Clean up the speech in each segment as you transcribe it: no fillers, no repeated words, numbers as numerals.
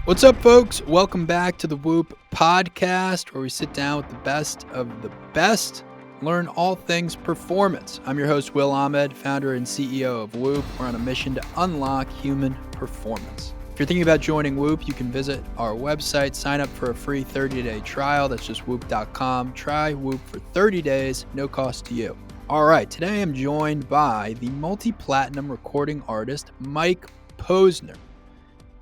What's up, folks? Welcome back to the Whoop podcast, where we sit down with the best of the best, learn all things performance. I'm your host, Will Ahmed, founder and CEO of Whoop. We're on a mission to unlock human performance. If you're thinking about joining Whoop, you can visit our website, sign up for a free 30-day trial. That's just whoop.com. Try Whoop for 30 days, no cost to you. All right, today I'm joined by the multi-platinum recording artist, Mike Posner.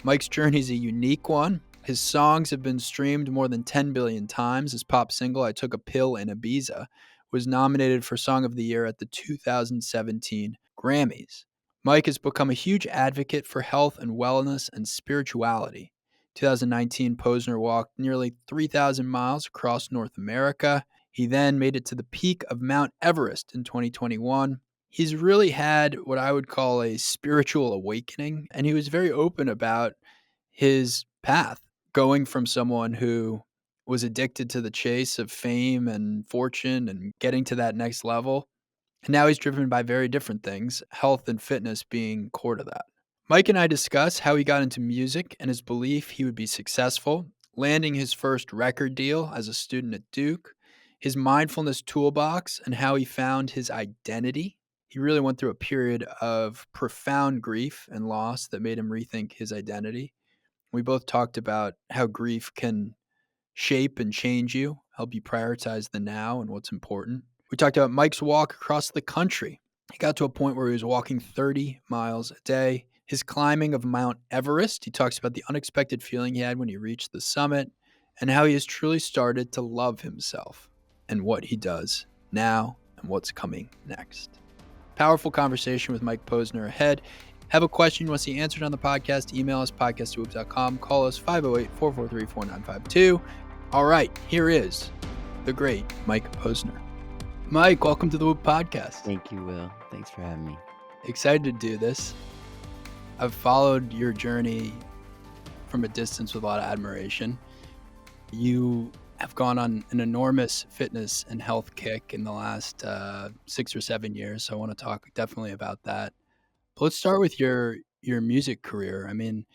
Mike's journey is a unique one. His songs have been streamed more than 10 billion times. His pop single, I Took a Pill in Ibiza, was nominated for Song of the Year at the 2017 Grammys. Mike has become a huge advocate for health and wellness and spirituality. 2019, Posner walked nearly 3,000 miles across North America. He then made it to the peak of Mount Everest in 2021. He's really had what I would call a spiritual awakening, and he was very open about his path, going from someone who was addicted to the chase of fame and fortune and getting to that next level. And now he's driven by very different things, health and fitness being core to that. Mike and I discuss how he got into music and his belief he would be successful, landing his first record deal as a student at Duke, his mindfulness toolbox, and how he found his identity. He really went through a period of profound grief and loss that made him rethink his identity. We both talked about how grief can shape and change you, help you prioritize the now and what's important. We talked about Mike's walk across the country. He got to a point where he was walking 30 miles a day. His climbing of Mount Everest. He talks about the unexpected feeling he had when he reached the summit and how he has truly started to love himself and what he does now and what's coming next. Powerful conversation with Mike Posner ahead. Have a question you want to see answered on the podcast, email us, podcast@whoop.com, call us 508-443-4952. All right, here is the great Mike Posner. Mike, welcome to the Whoop podcast. Thank you, Will. Thanks for having me. Excited to do this. I've followed your journey from a distance with a lot of admiration. You have gone on an enormous fitness and health kick in the last 6 or 7 years, so I want to talk definitely about that. But let's start with your music career. I mean,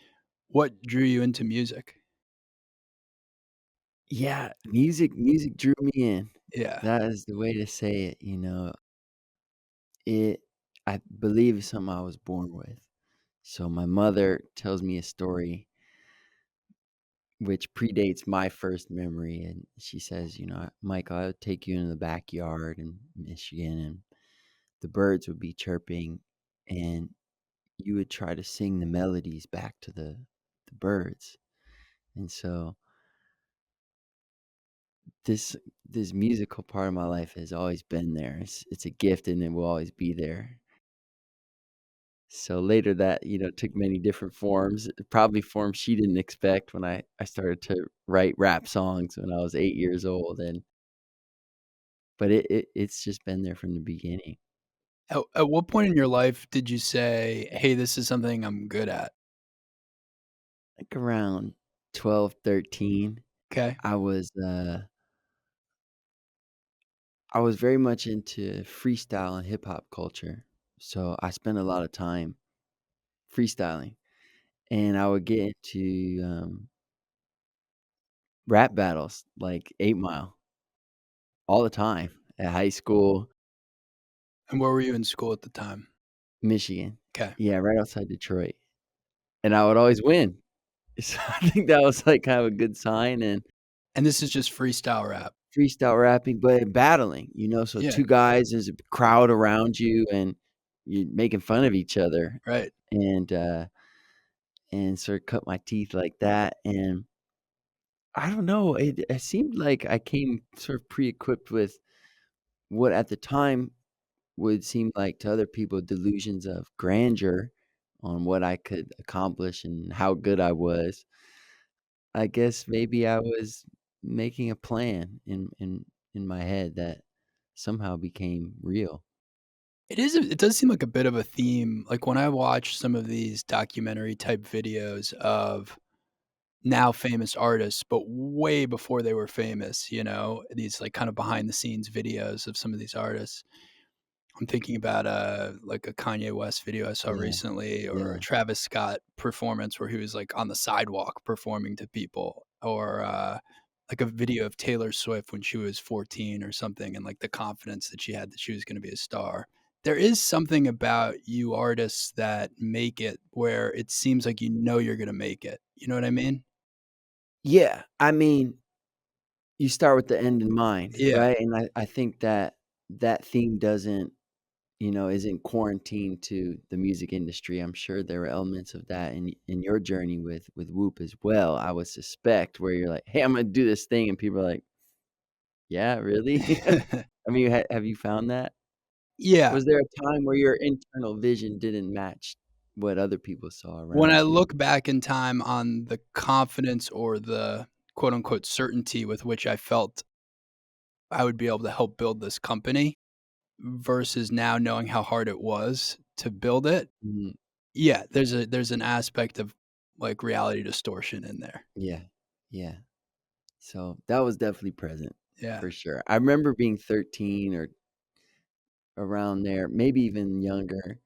what drew you into music? Yeah, music drew me in. Yeah. That is the way to say it, It I believe is something I was born with. So my mother tells me a story which predates my first memory, and she says, Mike, I would take you into the backyard in Michigan, and the birds would be chirping, and you would try to sing the melodies back to the birds. And so this this musical part of my life has always been there. It's a gift, and it will always be there. So later that, took many different forms, probably forms she didn't expect when I started to write rap songs when I was 8 years old, but it's just been there from the beginning. At what point in your life did you say, "Hey, this is something I'm good at"? Like around 12, 13, Okay. I was I was very much into freestyle and hip hop culture. So I spent a lot of time freestyling. And I would get into, rap battles, like 8 Mile, all the time at high school, And where were you in school at the time? Michigan. Okay. Yeah, right outside Detroit, and I would always win. So I think that was, like, kind of a good sign, and And this is just freestyle rap? freestyle rapping, but battling, so Yeah, 2 guys, there's a crowd around you, and you're making fun of each other, right. and, uh, and sort of cut my teeth like that, and I don't know, it seemed like I came sort of pre-equipped with what at the time would seem like to other people delusions of grandeur on what I could accomplish and how good I was. I guess maybe I was making a plan in my head that somehow became real. It does seem like a bit of a theme, like, when I watch some of these documentary type videos of now famous artists, but way before they were famous, these, like, kind of behind the scenes videos of some of these artists. I'm thinking about, like a Kanye West video I saw Yeah, recently, or a yeah. Travis Scott performance where he was, like, on the sidewalk performing to people, or, like a video of Taylor Swift when she was 14 or something, and, like, the confidence that she had that she was gonna be a star. There is something about you artists that make it where it seems like you know you're gonna make it. You know what I mean? Yeah, I mean, you start with the end in mind, Yeah. right? And I think that that theme doesn't, isn't quarantined to the music industry. I'm sure there were elements of that in your journey with Whoop as well, I would suspect, where you're like, "Hey, I'm gonna do this thing," and people are like, "Yeah, really?" I mean, have you found that? Yeah. Was there a time where your internal vision didn't match what other people saw When I around you? look back in time on the confidence or the quote unquote certainty with which I felt I would be able to help build this company versus now knowing how hard it was to build it, Mhm. yeah, there's an aspect of, like, reality distortion in there. Yeah, yeah. So, that was definitely present, Yeah. for sure. I remember being 13 or around there, maybe even younger,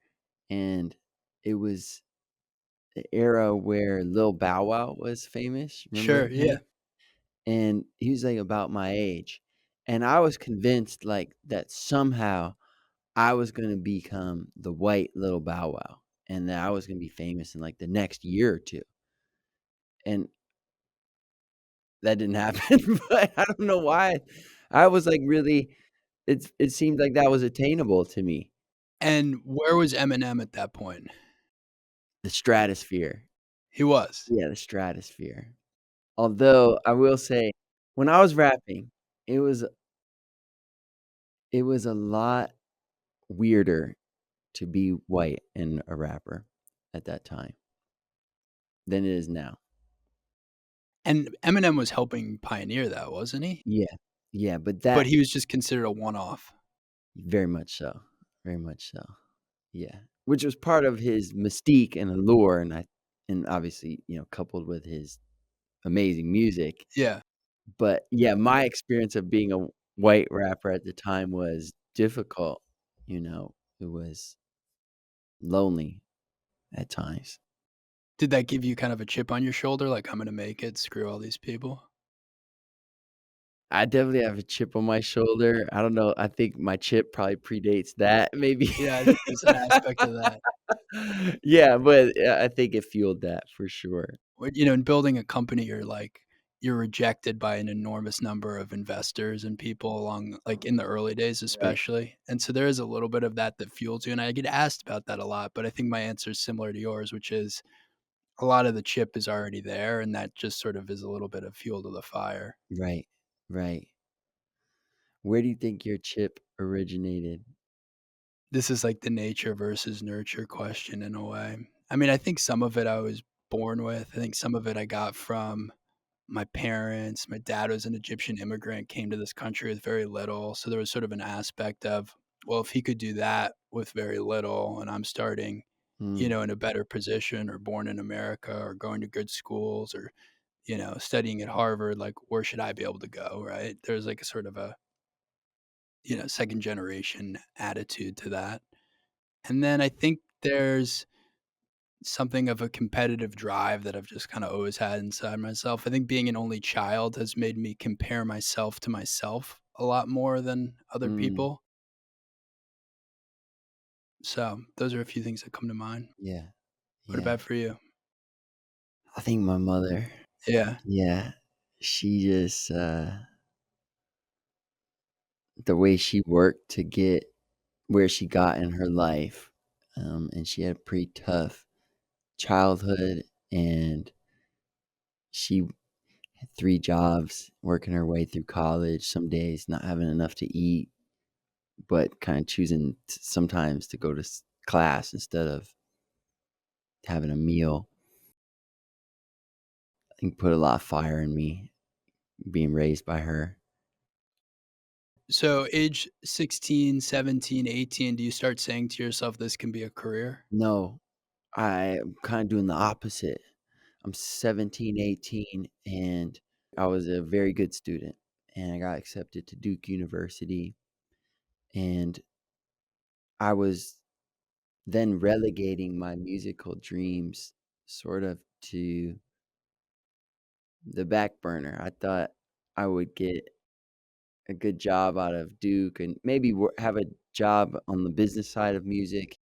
and it was the era where Lil Bow Wow was famous, remember Sure, yeah. him? And he was, like, about my age, and I was convinced, like, that somehow I was gonna become the white Little Bow Wow, and that I was gonna be famous in, like, the next year or 2, and that didn't happen, but I don't know why. I was, like, really it seemed like that was attainable to me. And where was Eminem at that point? The stratosphere. He was. Yeah, the stratosphere. Although, I will say, when I was rapping, it was it was a lot weirder to be white and a rapper at that time than it is now. And Eminem was helping pioneer that, wasn't he? Yeah. Yeah, but But that he was just considered a one-off. very much so, very much so. Yeah, which was part of his mystique and allure, and obviously, coupled with his amazing music. Yeah. But, yeah, my experience of being a white rapper at the time was difficult, it was lonely at times. Did that give you kind of a chip on your shoulder, like, "I'm gonna make it, screw all these people"? I definitely have a chip on my shoulder. I don't know, I think my chip probably predates that maybe. Yeah, I think there's an aspect of that. Yeah, but, I think it fueled that for sure. In building a company, you're rejected by an enormous number of investors and people along like, in the early days Right, especially, and so there is a little bit of that that fuels you, and I get asked about that a lot, but I think my answer is similar to yours, which is a lot of the chip is already there, and that just sort of is a little bit of fuel to the fire. right, right. Where do you think your chip originated? This is like the nature versus nurture question in a way. I mean, I think some of it I was born with, I think some of it I got from my parents. My dad was an Egyptian immigrant, came to this country with very little, so there was sort of an aspect of, well, if he could do that with very little and I'm starting, Mm, in a better position or born in America or going to good schools or, studying at Harvard, like, where should I be able to go, right? There's like a sort of a, second generation attitude to that. And then I think there's something of a competitive drive that I've just kinda always had inside myself. I think being an only child has made me compare myself to myself a lot more than other mm, people. So, those are a few things that come to mind. yeah, What yeah. about for you? I think my mother, Yeah. yeah, she just, the way she worked to get where she got in her life, and she had a pretty tough childhood, and she had 3 jobs, working her way through college, some days not having enough to eat, but kinda choosing sometimes to go to class instead of having a meal. I think put a lot of fire in me being raised by her. So, age 16, 17, 18, do you start saying to yourself, "This can be a career"? No, I'm kinda doing the opposite. I'm 17, 18, and I was a very good student, and I got accepted to Duke University, and I was then relegating my musical dreams sort of to the back burner. I thought I would get a good job out of Duke and maybe have a job on the business side of music,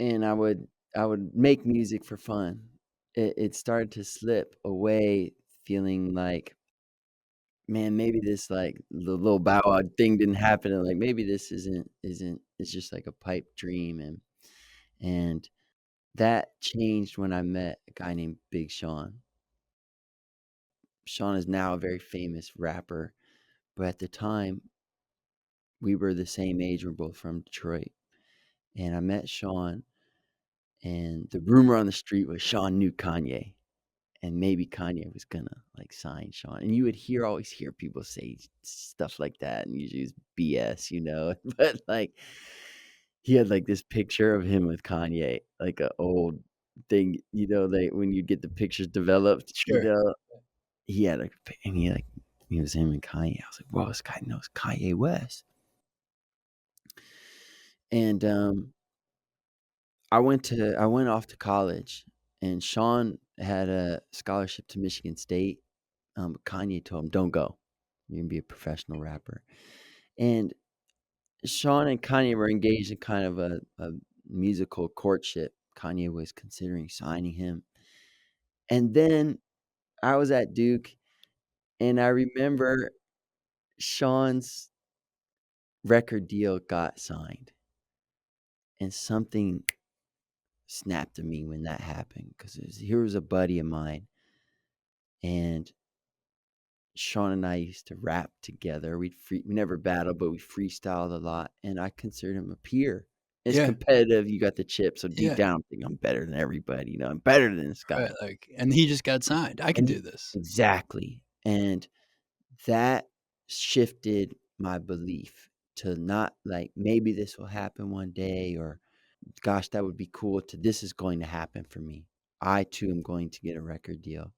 and I would make music for fun. It started to slip away, feeling like, man, maybe this like the little Bow Wow thing didn't happen, and like maybe this isn't it's just like a pipe dream, and that changed when I met a guy named Big Sean. Sean is now a very famous rapper, but at the time we were the same age. We're both from Detroit, and I met Sean, and the rumor on the street was Sean knew Kanye, and maybe Kanye was gonna like sign Sean. And you would always hear people say stuff like that, and usually it's BS, But like he had like this picture of him with Kanye, like a old thing, like when you get the pictures developed, Sure. he had like, and he was him and Kanye. I was like, whoa, this guy knows Kanye West. And I went off to college, and Sean had a scholarship to Michigan State. Kanye told him, "Don't go. You're gonna be a professional rapper." And Sean and Kanye were engaged in kind of a musical courtship. Kanye was considering signing him, and then I was at Duke, and I remember Sean's record deal got signed, and something snapped to me when that happened, because here was a buddy of mine, and Sean and I used to rap together. We never battled, but we freestyled a lot, and I considered him a peer. It's Yeah. competitive. You got the chip, so deep Yeah. down, I'm thinking I'm better than everybody. I'm better than this Right. guy. Like, and he just got signed. I can And do this. exactly, and that shifted my belief to not like maybe this will happen one day, or gosh, that would be cool, to this is going to happen for me. I too am going to get a record deal,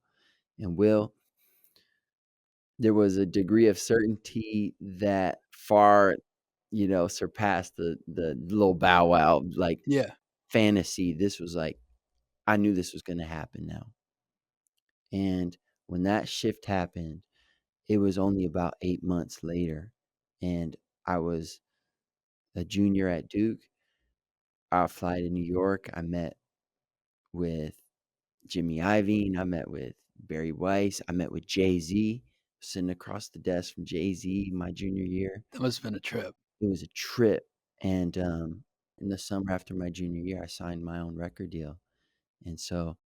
and there was a degree of certainty that far, surpassed the little Bow Wow, like, Yeah. fantasy. This was like, I knew this was gonna happen now, and when that shift happened, it was only about 8 months later, and I was a junior at Duke. I fly to New York. I met with Jimmy Iovine. I met with Barry Weiss. I met with Jay-Z, sitting across the desk from Jay-Z my junior year. That must have been a trip. It was a trip, and, in the summer after my junior year, I signed my own record deal, and so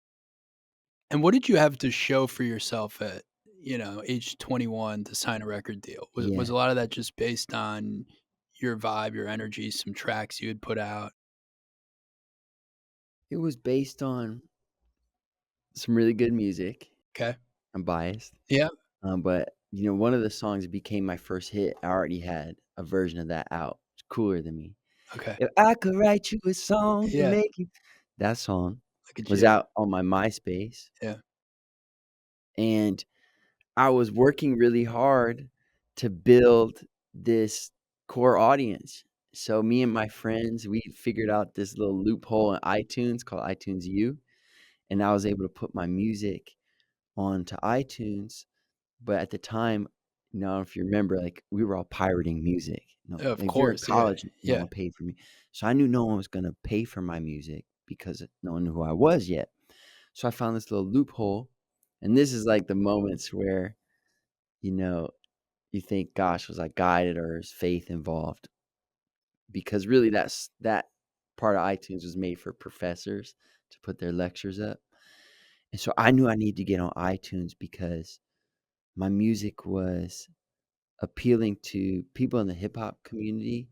And what did you have to show for yourself at, age 21 to sign a record deal? Was yeah, a lot of that just based on your vibe, your energy, some tracks you had put out? it was based on some really good music. Okay. I'm biased, Yeah. but, one of the songs that became my first hit, I already had a version of that out. It's Cooler Than Me. Okay. If I could write you a song to Yeah. make you, that song Look at was you. out on my MySpace, Yeah. and I was working really hard to build this core audience. So me and my friends, we figured out this little loophole in iTunes called iTunes U, and I was able to put my music onto iTunes. But at the time, I don't know if you remember, like we were all pirating music. Of If you're in course. Yeah. college, no Yeah. one paid for me. So I knew no one was gonna pay for my music because no one knew who I was yet. So I found this little loophole, and this is like the moments where, you know, you think, "Gosh, was I guided or is faith involved?" Because really that part of iTunes was made for professors to put their lectures up. And so I knew I needed to get on iTunes because my music was appealing to people in the hip hop community.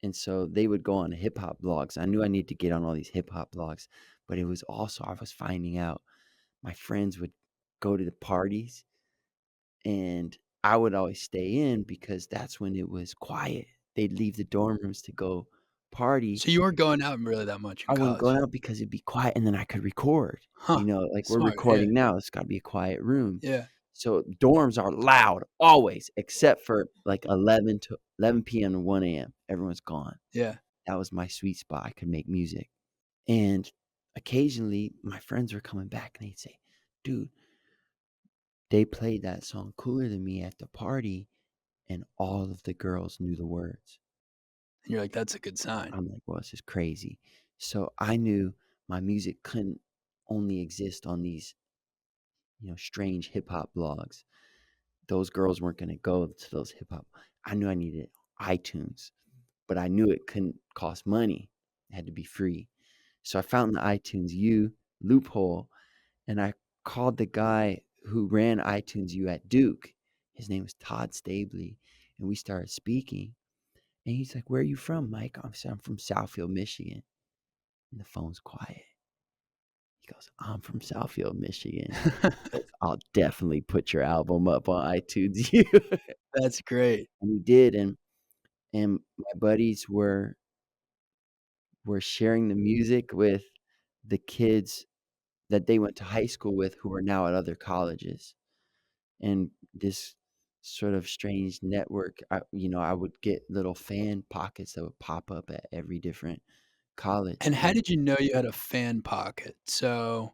And so they would go on hip hop blogs. I knew I needed to get on all these hip hop blogs, but it was also, I was finding out my friends would go to the parties, and I would always stay in because that's when it was quiet. They'd leave the dorm rooms to go party. So you weren't going out really that much in I wasn't college? going out because it'd be quiet, and then I could record. Huh. Like we're Smart. Yeah. recording now, it's gotta be a quiet room. Yeah. So dorms are loud always, except for like 11 to 11 PM to 1 AM. Everyone's gone. Yeah. That was my sweet spot. I could make music. And occasionally my friends were coming back and they'd say, dude, they played that song Cooler Than Me at the party and all of the girls knew the words. And you're like, that's a good sign. I'm like, well, this is crazy. So I knew my music couldn't only exist on these, strange hip hop blogs. Those girls weren't going to go to those hip hop. I knew I needed iTunes, but I knew it couldn't cost money. It had to be free. So I found the iTunes U loophole, and I called the guy who ran iTunes U at Duke. His name was Todd Stabley, and we started speaking. And he's like, "Where are you from, Mike?" I said, "I'm from Southfield, Michigan." And the phone's quiet. He goes, "I'm from Southfield, Michigan." He goes, "I'll definitely put your album up on iTunes U." That's great. And he did, and my buddies were sharing the music with the kids that they went to high school with who are now at other colleges. And this sort of strange network, I would get little fan pockets that would pop up at every different college. And how did you know you had a fan pocket? So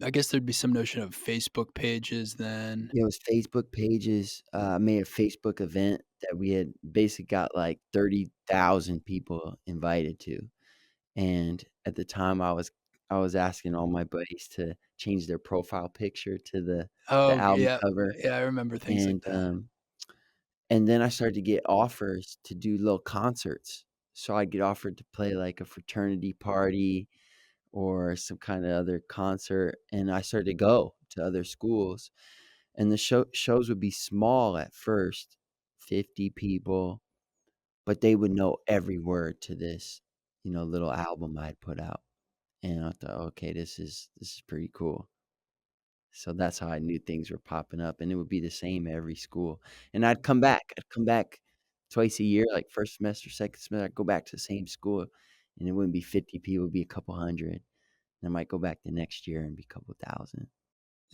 I guess there'd be some notion of Facebook pages then. It was Facebook pages. I made a Facebook event that we had basically got like 30,000 people invited to. And at the time I was asking all my buddies to change their profile picture to the Oh, album yeah. cover. Yeah, I remember things like And that. and then I started to get offers to do little concerts. So I'd get offered to play like a fraternity party or some kind of other concert, and I started to go to other schools. And the shows would be small at first, 50 people, but they would know every word to this, little album I'd put out. And I thought, okay, this is pretty cool. So that's how I knew things were popping up, and it would be the same every school. And I'd come back. I'd come back twice a year, like first semester, second semester. I'd go back to the same school, and it wouldn't be 50 people; it'd be a couple hundred. And I might go back the next year and be a couple thousand.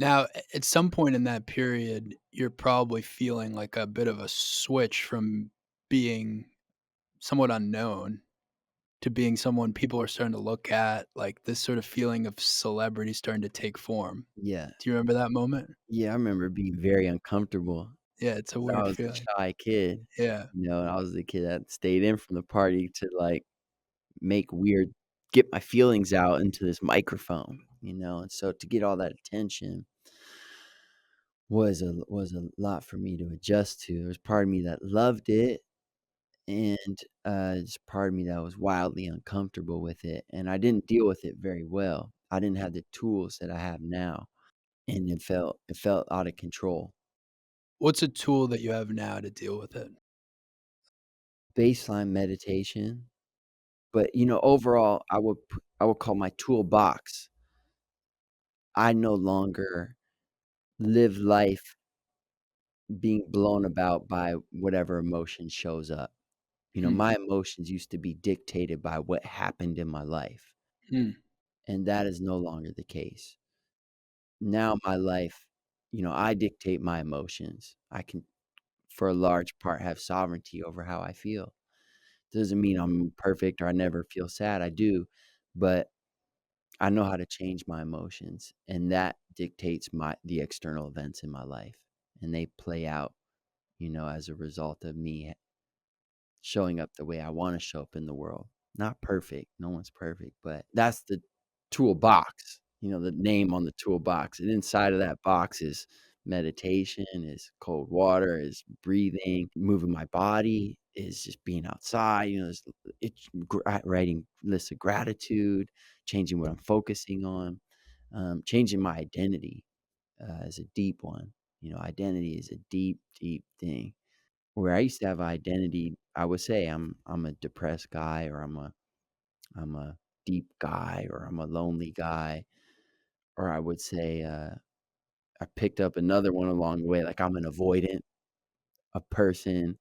Now, at some point in that period, you're probably feeling like a bit of a switch from being somewhat unknown to being someone people are starting to look at, like this sort of feeling of celebrity starting to take form. Yeah, Do you remember that moment? yeah. I remember being very uncomfortable Yeah, it's a 'cause I weird was a feeling. shy kid, Yeah. and I was the kid that stayed in from the party to like make weird, get my feelings out into this microphone. And so to get all that attention was a lot for me to adjust to. There was part of me that loved it, and there's part of me that was wildly uncomfortable with it, and I didn't deal with it very well. I didn't have the tools that I have now, and it felt out of control. What's a tool that you have now to deal with it? Baseline meditation, but overall, I would call my toolbox. I no longer live life being blown about by whatever emotion shows up. Hmm. My emotions used to be dictated by what happened in my life, Hmm. and that is no longer the case. Now my life, I dictate my emotions. I can, for a large part, have sovereignty over how I feel. Doesn't mean I'm perfect or I never feel sad. I do, but I know how to change my emotions, and that dictates the external events in my life, and they play out, as a result of me showing up the way I wanna show up in the world. Not perfect, no one's perfect, but that's the toolbox, the name on the toolbox, and inside of that box is meditation, is cold water, is breathing, moving my body, is just being outside, it's writing lists of gratitude, changing what I'm focusing on, changing my identity, is a deep one. Identity is a deep, deep thing. Where I used to have identity, I would say I'm a depressed guy, or I'm a deep guy, or I'm a lonely guy, or I would say, I picked up another one along the way, like I'm an avoidant, a person,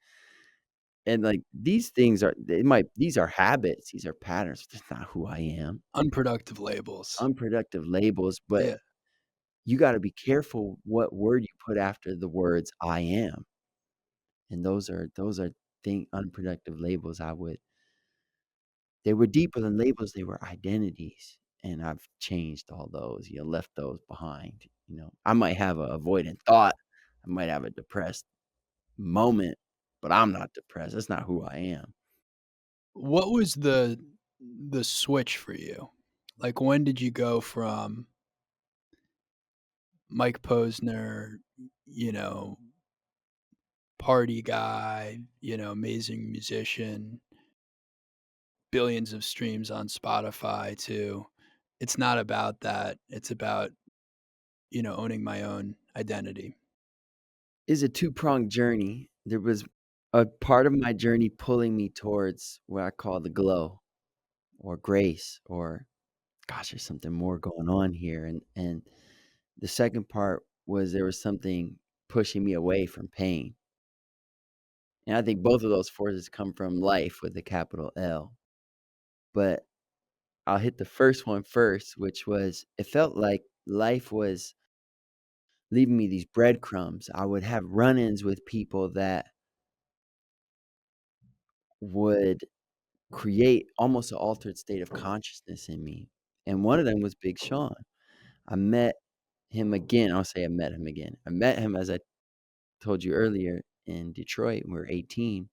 and, like, these are habits, these are patterns, that's not who I am. Unproductive labels. Unproductive labels, but Yeah. you gotta be careful what word you put after the words "I am," and those are unproductive labels I would They were deeper than labels, they were identities, and I've changed all those, left those behind. I might have a avoidant thought, I might have a depressed moment, but I'm not depressed, that's not who I am. What was the switch for you? Like, when did you go from Mike Posner, you know, party guy, amazing musician, billions of streams on Spotify to it's not about that. It's about, owning my own identity. It's a two-pronged journey. There was a part of my journey pulling me towards what I call the glow or grace or, gosh, there's something more going on here, and the second part was there was something pushing me away from pain. And I think both of those forces come from life with a capital L. But I'll hit the first one first, which was it felt like life was leaving me these breadcrumbs. I would have run-ins with people that would create almost an altered state of consciousness in me. And one of them was Big Sean. I met him again. I'll say I met him again. I met him, as I told you earlier, in Detroit when we were 18,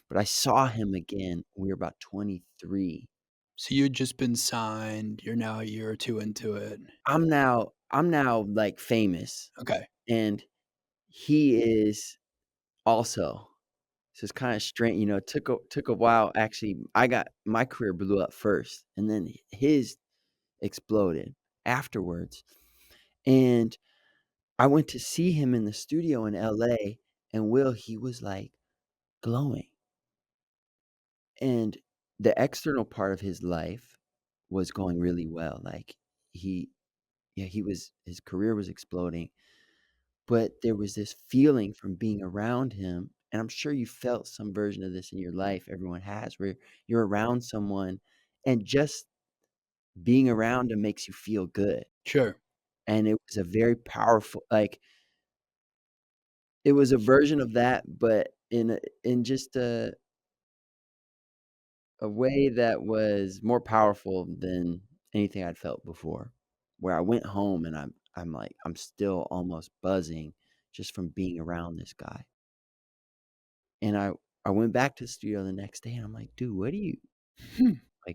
but I saw him again when we were about 23. So you'd just been signed, you're now a year or 2 into it. I'm now like famous, Okay. and he is also. So it's kinda strange, it took a while. Actually, I got my career blew up first, and then his exploded afterwards, and I went to see him in the studio in LA, and he was, like, glowing, and the external part of his life was going really well. Like, he yeah, his career was exploding, but there was this feeling from being around him, and I'm sure you felt some version of this in your life, everyone has, where you're around someone and just being around them makes you feel good, Sure. and it was a very powerful, like, it was a version of that, but in just a way that was more powerful than anything I'd felt before, where I went home and I'm like, I'm still almost buzzing just from being around this guy. And I went back to the studio the next day and I'm like, "Dude, Hmm.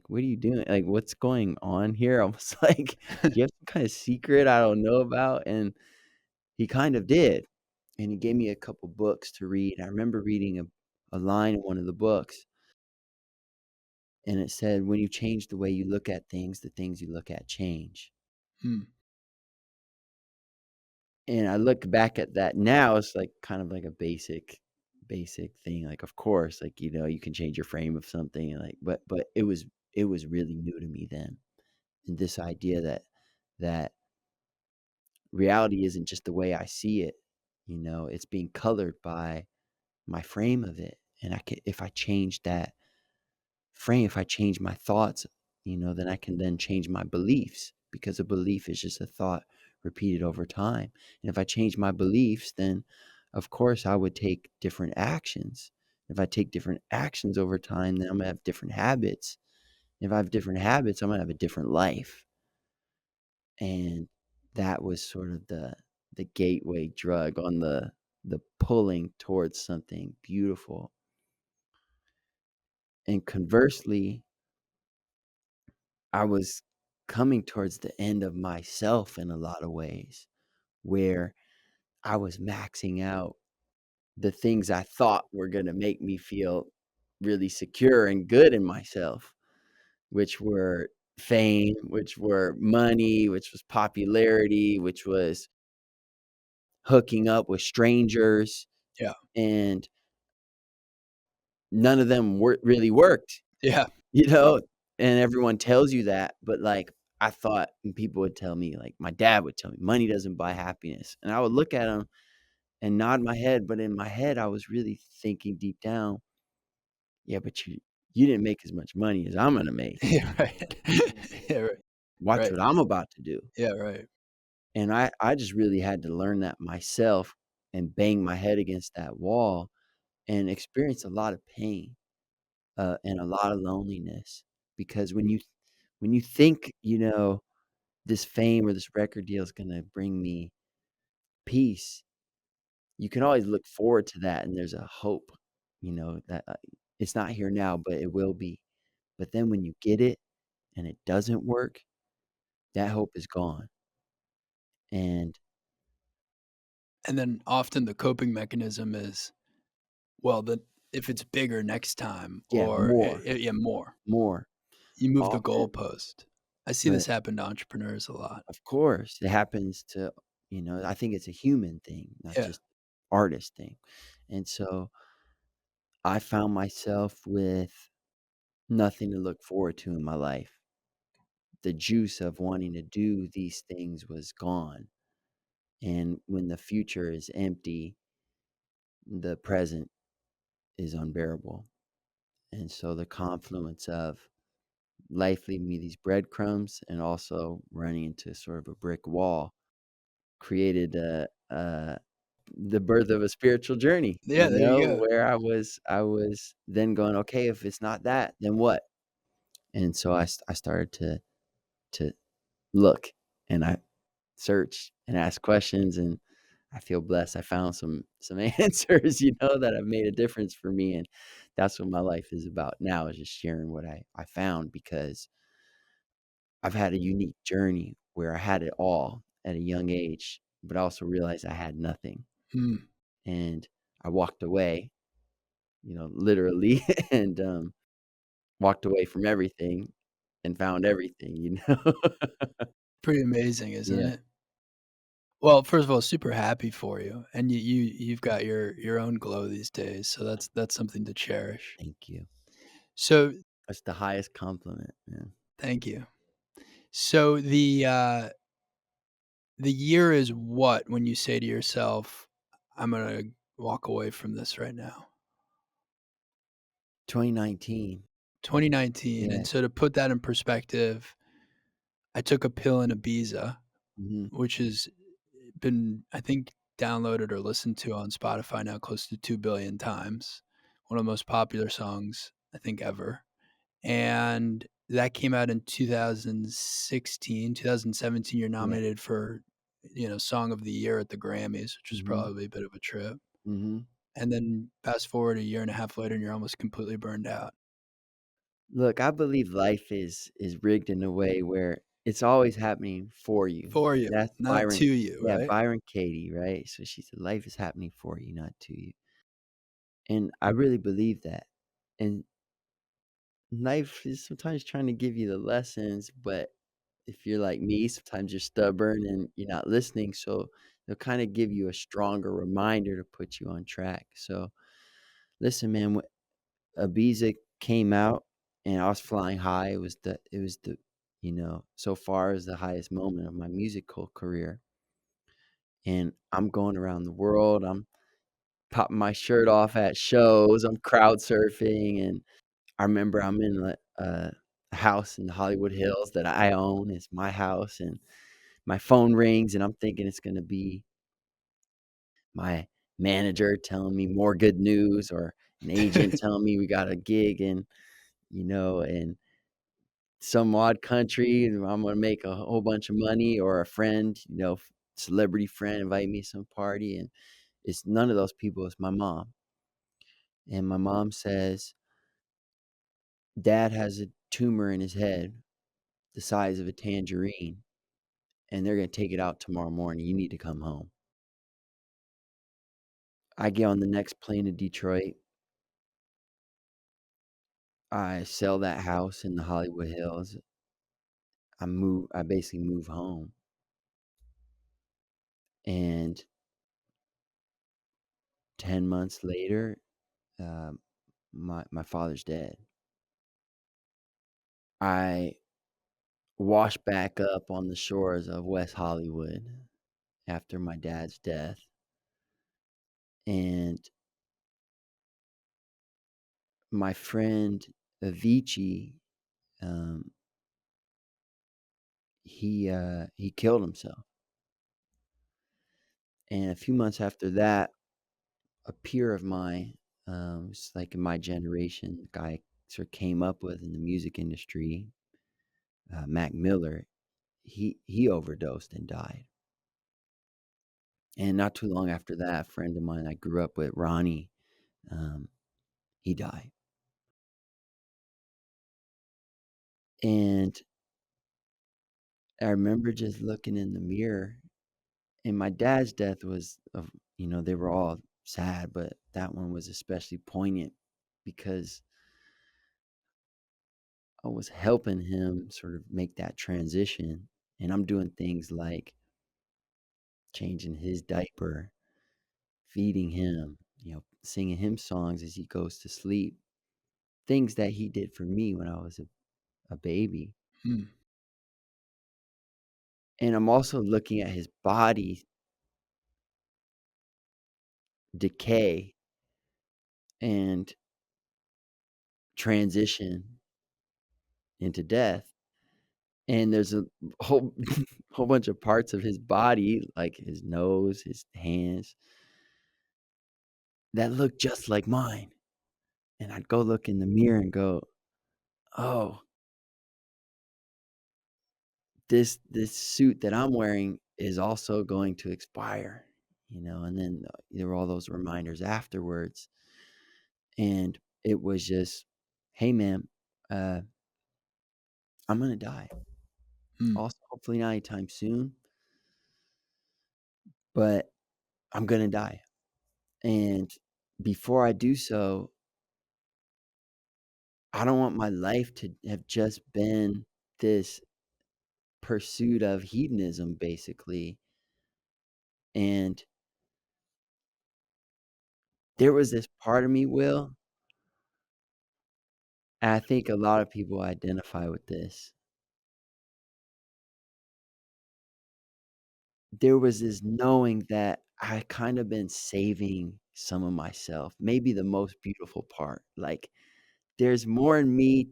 what are you doing? Like, what's going on here?" I was like, "Do you have some kind of secret I don't know about?" And he kind of did. And he gave me a couple books to read. I remember reading a line in one of the books, and it said, "When you change the way you look at things, the things you look at change." Hmm. And I look back at that now, it's like kind of like a basic thing. Like, of course, like, you can change your frame of something, and like, but it was really new to me then. And this idea that reality isn't just the way I see it, it's being colored by my frame of it. And if I change that frame, if I change my thoughts, then I can then change my beliefs, because a belief is just a thought repeated over time. And if I change my beliefs, then of course I would take different actions. If I take different actions over time, then I'm gonna have different habits. If I have different habits, I'm gonna have a different life. And that was sort of the gateway drug on the pulling towards something beautiful. And conversely, I was coming towards the end of myself in a lot of ways, where I was maxing out the things I thought were gonna make me feel really secure and good in myself, which were fame, which were money, which was popularity, which was hooking up with strangers, Yeah. and none of them really worked. Yeah. You know, and everyone tells you that, but, like, I thought, and people would tell me, like, my dad would tell me, "Money doesn't buy happiness," and I would look at him and nod my head, but in my head, I was really thinking deep down, "Yeah, but you didn't make as much money as I'm gonna make. Yeah, right. Yeah, right. Watch Right. what I'm about to do." Yeah, right. And I just really had to learn that myself and bang my head against that wall and experience a lot of pain, and a lot of loneliness, because when you think, this fame or this record deal is gonna bring me peace, you can always look forward to that, and there's a hope, that, it's not here now, but it will be. But then when you get it and it doesn't work, that hope is gone, and And then often the coping mechanism is, well, then if it's bigger next time yeah, or more, yeah, more. more You move the often, goalpost. I see but this happen to entrepreneurs a lot. of course, it happens to I think it's a human thing, not Yeah. just artist thing, and so I found myself with nothing to look forward to in my life. The juice of wanting to do these things was gone, and when the future is empty, the present is unbearable, and so the confluence of life leaving me these breadcrumbs and also running into sort of a brick wall created the birth of a spiritual journey, Yeah, there you go. where I was then going, okay, if it's not that, then what? And so I started to look, and I search and ask questions, and I feel blessed. I found some answers, that have made a difference for me, and that's what my life is about now, is just sharing what I found, because I've had a unique journey where I had it all at a young age, but I also realized I had nothing, Mm, and I walked away, literally, and walked away from everything and found everything. pretty amazing, isn't Yeah, it? Well, first of all, super happy for you, and you've got your own glow these days, so that's something to cherish. thank you. So, That's the highest compliment, man. thank you. So the year is what when you say to yourself, "I'm gonna walk away from this right now." 2019. 2019, Yeah. and so to put that in perspective, I took a pill in Ibiza, Mhm. which has been, I think, downloaded or listened to on Spotify now close to 2 billion times. One of the most popular songs, I think, ever. And that came out in 2016. 2017, you're Yeah. nominated for, Song of the Year at the Grammys, which was Mhm. probably a bit of a trip. Mhm. And then fast forward a year and a half later, and you're almost completely burned out. Look, I believe life is rigged in a way where it's always happening for you. For you, That's not Byron to you, yeah, right? Byron Katie, right? So she said, "Life is happening for you, not to you." And I really believe that. And life is sometimes trying to give you the lessons, but if you're like me, sometimes you're stubborn and you're not listening, so they'll kinda give you a stronger reminder to put you on track. So, listen, man, Ibiza came out and I was flying high. It was the so far as the highest moment of my musical career. And I'm going around the world. I'm popping my shirt off at shows. I'm crowd surfing, and I remember I'm in a house in the Hollywood Hills that I own. It's my house, and my phone rings, and I'm thinking it's gonna be my manager telling me more good news, or an agent telling me we got a gig, and some odd country, and I'm gonna make a whole bunch of money, or a friend, celebrity friend invite me to some party, and it's none of those people, it's my mom. And my mom says, "Dad has a tumor in his head the size of a tangerine, and they're gonna take it out tomorrow morning. You need to come home." I get on the next plane to Detroit. I sell that house in the Hollywood Hills. I basically move home, and 10 months later, um, my father's dead. I washed back up on the shores of West Hollywood after my dad's death, and my friend Avicii, um, he killed himself. And a few months after that, a peer of mine, who's like in my generation, guy sort of came up with in the music industry, Mac Miller, he overdosed and died. And not too long after that, a friend of mine I grew up with, Ronnie, um, he died. And I remember just looking in the mirror, and my dad's death was they were all sad, but that one was especially poignant because I was helping him sort of make that transition. And I'm doing things like changing his diaper, feeding him, singing him songs as he goes to sleep. Things that he did for me when I was a baby. Hmm. And I'm also looking at his body decay and transition into death. And there's a whole whole bunch of parts of his body, like his nose, his hands, that look just like mine. And I'd go look in the mirror and go, "Oh, this suit that I'm wearing is also going to expire." And then there were all those reminders afterwards. And it was just, "Hey, man, uh, I'm gonna die. Hmm. Also, hopefully not anytime soon, but I'm gonna die. And before I do so, I don't want my life to have just been this pursuit of hedonism, basically." And there was this part of me, Will, and I think a lot of people identify with this. There was this knowing that I kind of been saving some of myself, maybe the most beautiful part. Like, there's more in me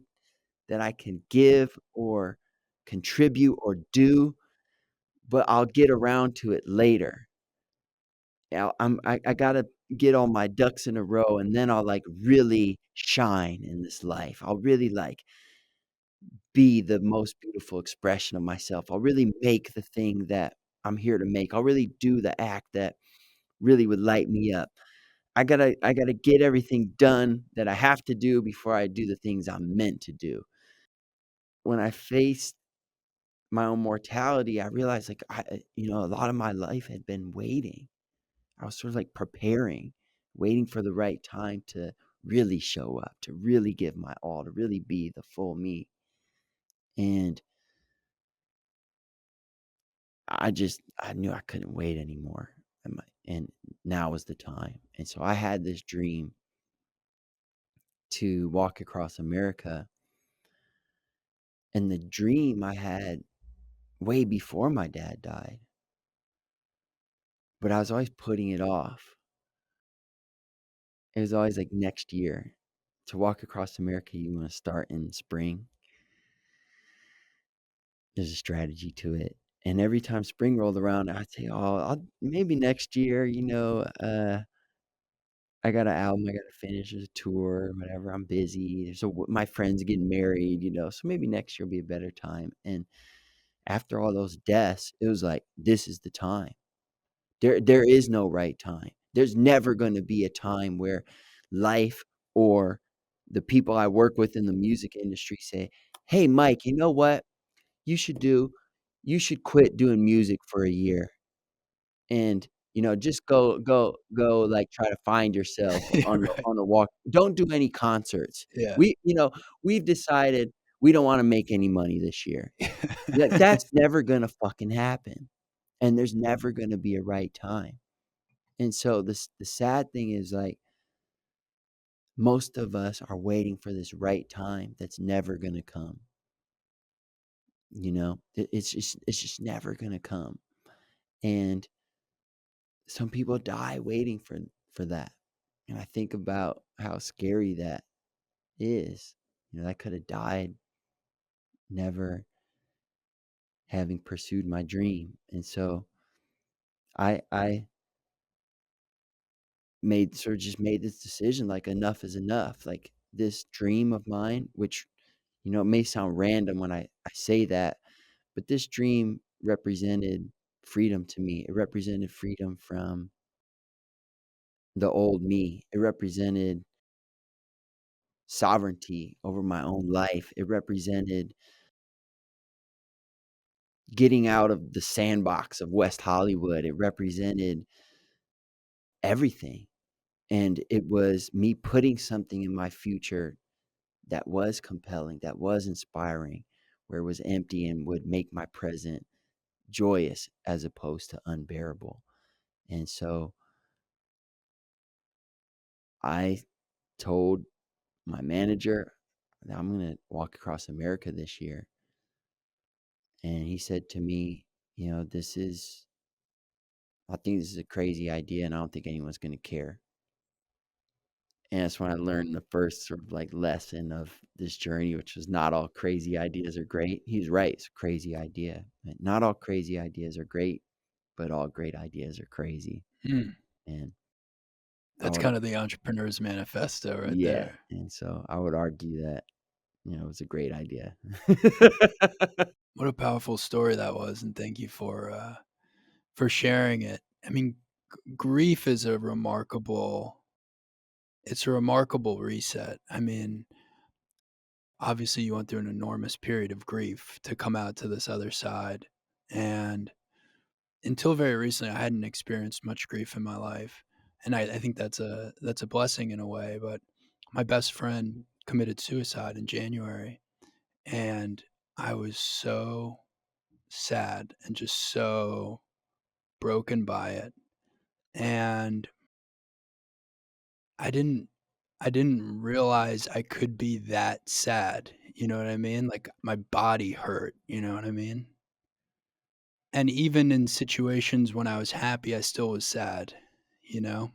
that I can give or contribute or do, but I'll get around to it later. I gotta get all my ducks in a row, and then I'll, like, really shine in this life. I'll really, like, be the most beautiful expression of myself. I'll really make the thing that I'm here to make. I'll really do the act that really would light me up. I gotta get everything done that I have to do before I do the things I'm meant to do. When I faced my own mortality, I realized, like, a lot of my life had been waiting. I was sort of, like, preparing, waiting for the right time to really show up, to really give my all, to really be the full me. And I knew I couldn't wait anymore, and now was the time. And so I had this dream to walk across America, and the dream I had way before my dad died, but I was always putting it off. It was always like next year. To walk across America, you want to start in spring. There's a strategy to it. And every time spring rolled around, I'd say, "Oh, maybe next year, I got an album I got to finish. There's a tour, or whatever. I'm busy. My friends are getting married, so maybe next year will be a better time." And after all those deaths, it was like, this is the time. There is no right time. There's never gonna be a time where life or the people I work with in the music industry say, "Hey, Mike, you know what you should do? You should quit doing music for a year and, just go, like, try to find yourself on Right. a walk. Don't do any concerts. Yeah. We've decided we don't wanna make any money this year." That's never gonna fucking happen, and there's never gonna be a right time. And so the sad thing is, like, most of us are waiting for this right time that's never gonna come, you know? It's just never gonna come, and some people die waiting for that, and I think about how scary that is. I coulda died never having pursued my dream, and so I just made this decision, like, enough is enough, like, this dream of mine, which, it may sound random when I say that, but this dream represented freedom to me. It represented freedom from the old me. It represented sovereignty over my own life. It represented getting out of the sandbox of West Hollywood. It represented everything. And it was me putting something in my future that was compelling, that was inspiring, where it was empty and would make my present joyous as opposed to unbearable. And so I told my manager that I'm going to walk across America this year. And he said to me, I think this is a crazy idea and I don't think anyone's going to care. And that's when I learned the first sort of like lesson of this journey, which was not all crazy ideas are great. He's right. It's a crazy idea. Not all crazy ideas are great, but all great ideas are crazy. Hmm. And I That's would, kind of the entrepreneur's manifesto right yeah. there. And so I would argue that, it was a great idea. What a powerful story that was, and thank you for sharing it. I mean, grief is it's a remarkable reset. I mean, obviously you went through an enormous period of grief to come out to this other side. And until very recently, I hadn't experienced much grief in my life. And I think that's a blessing in a way. But my best friend committed suicide in January, and I was so sad and just so broken by it. And I didn't I didn't realize I could be that sad, you know what I mean? Like, my body hurt, you know what I mean? And even in situations when I was happy, I still was sad, you know?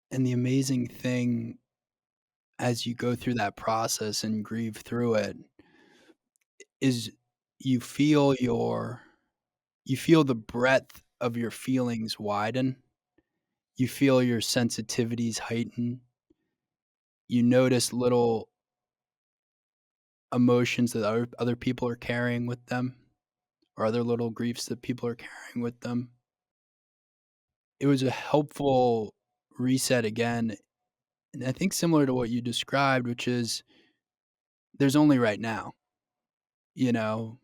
And the amazing thing as you go through that process and grieve through it is you feel your you feel the breadth of your feelings widen. You feel your sensitivities heighten. You notice little emotions that other people are carrying with them, or other little griefs that people are carrying with them. It was a helpful reset again, and I think similar to what you described, which is there's only right now. You know,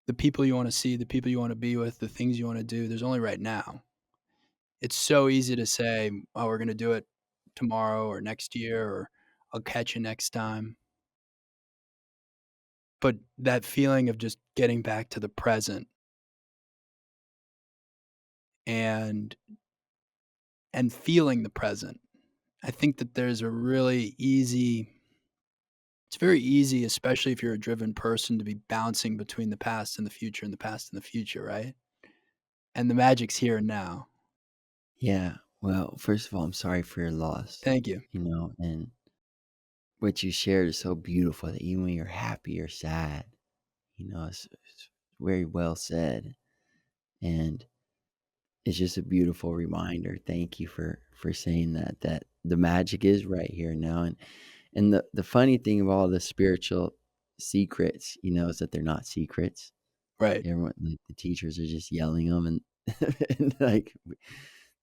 the people you want to see, the people you want to be with, the things you want to do, there's only right now. It's so easy to say, "Oh, we're going to do it tomorrow or next year," or "I'll catch you next time." But that feeling of just getting back to the present and feeling the present. I think that there's a really easy it's very easy, especially if you're a driven person, to be bouncing between the past and the future and the past and the future, right? And the magic's here and now. Yeah. Well, first of all, I'm sorry for your loss, Thank you. and what you shared is so beautiful that even when you're happy or sad, it's very well said. And it's just a beautiful reminder. Thank you for saying that the magic is right here now. And the funny thing of all the spiritual secrets, is that they're not secrets. Right. Everyone, like the teachers are just yelling them, and, and like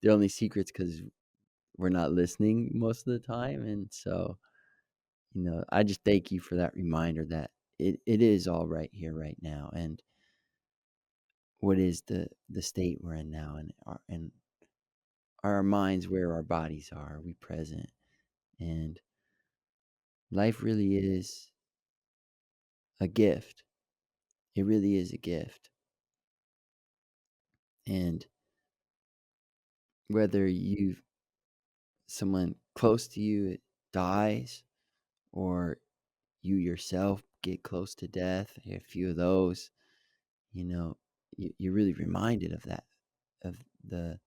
they're only secrets because we're not listening most of the time. And so, I just thank you for that reminder that it is all right here, right now. And what is the state we're in now, and are our minds where our bodies are we present? And life really is a gift. It really is a gift. And whether someone close to you dies, or you yourself get close to death, a few of those, you're really reminded of that, of the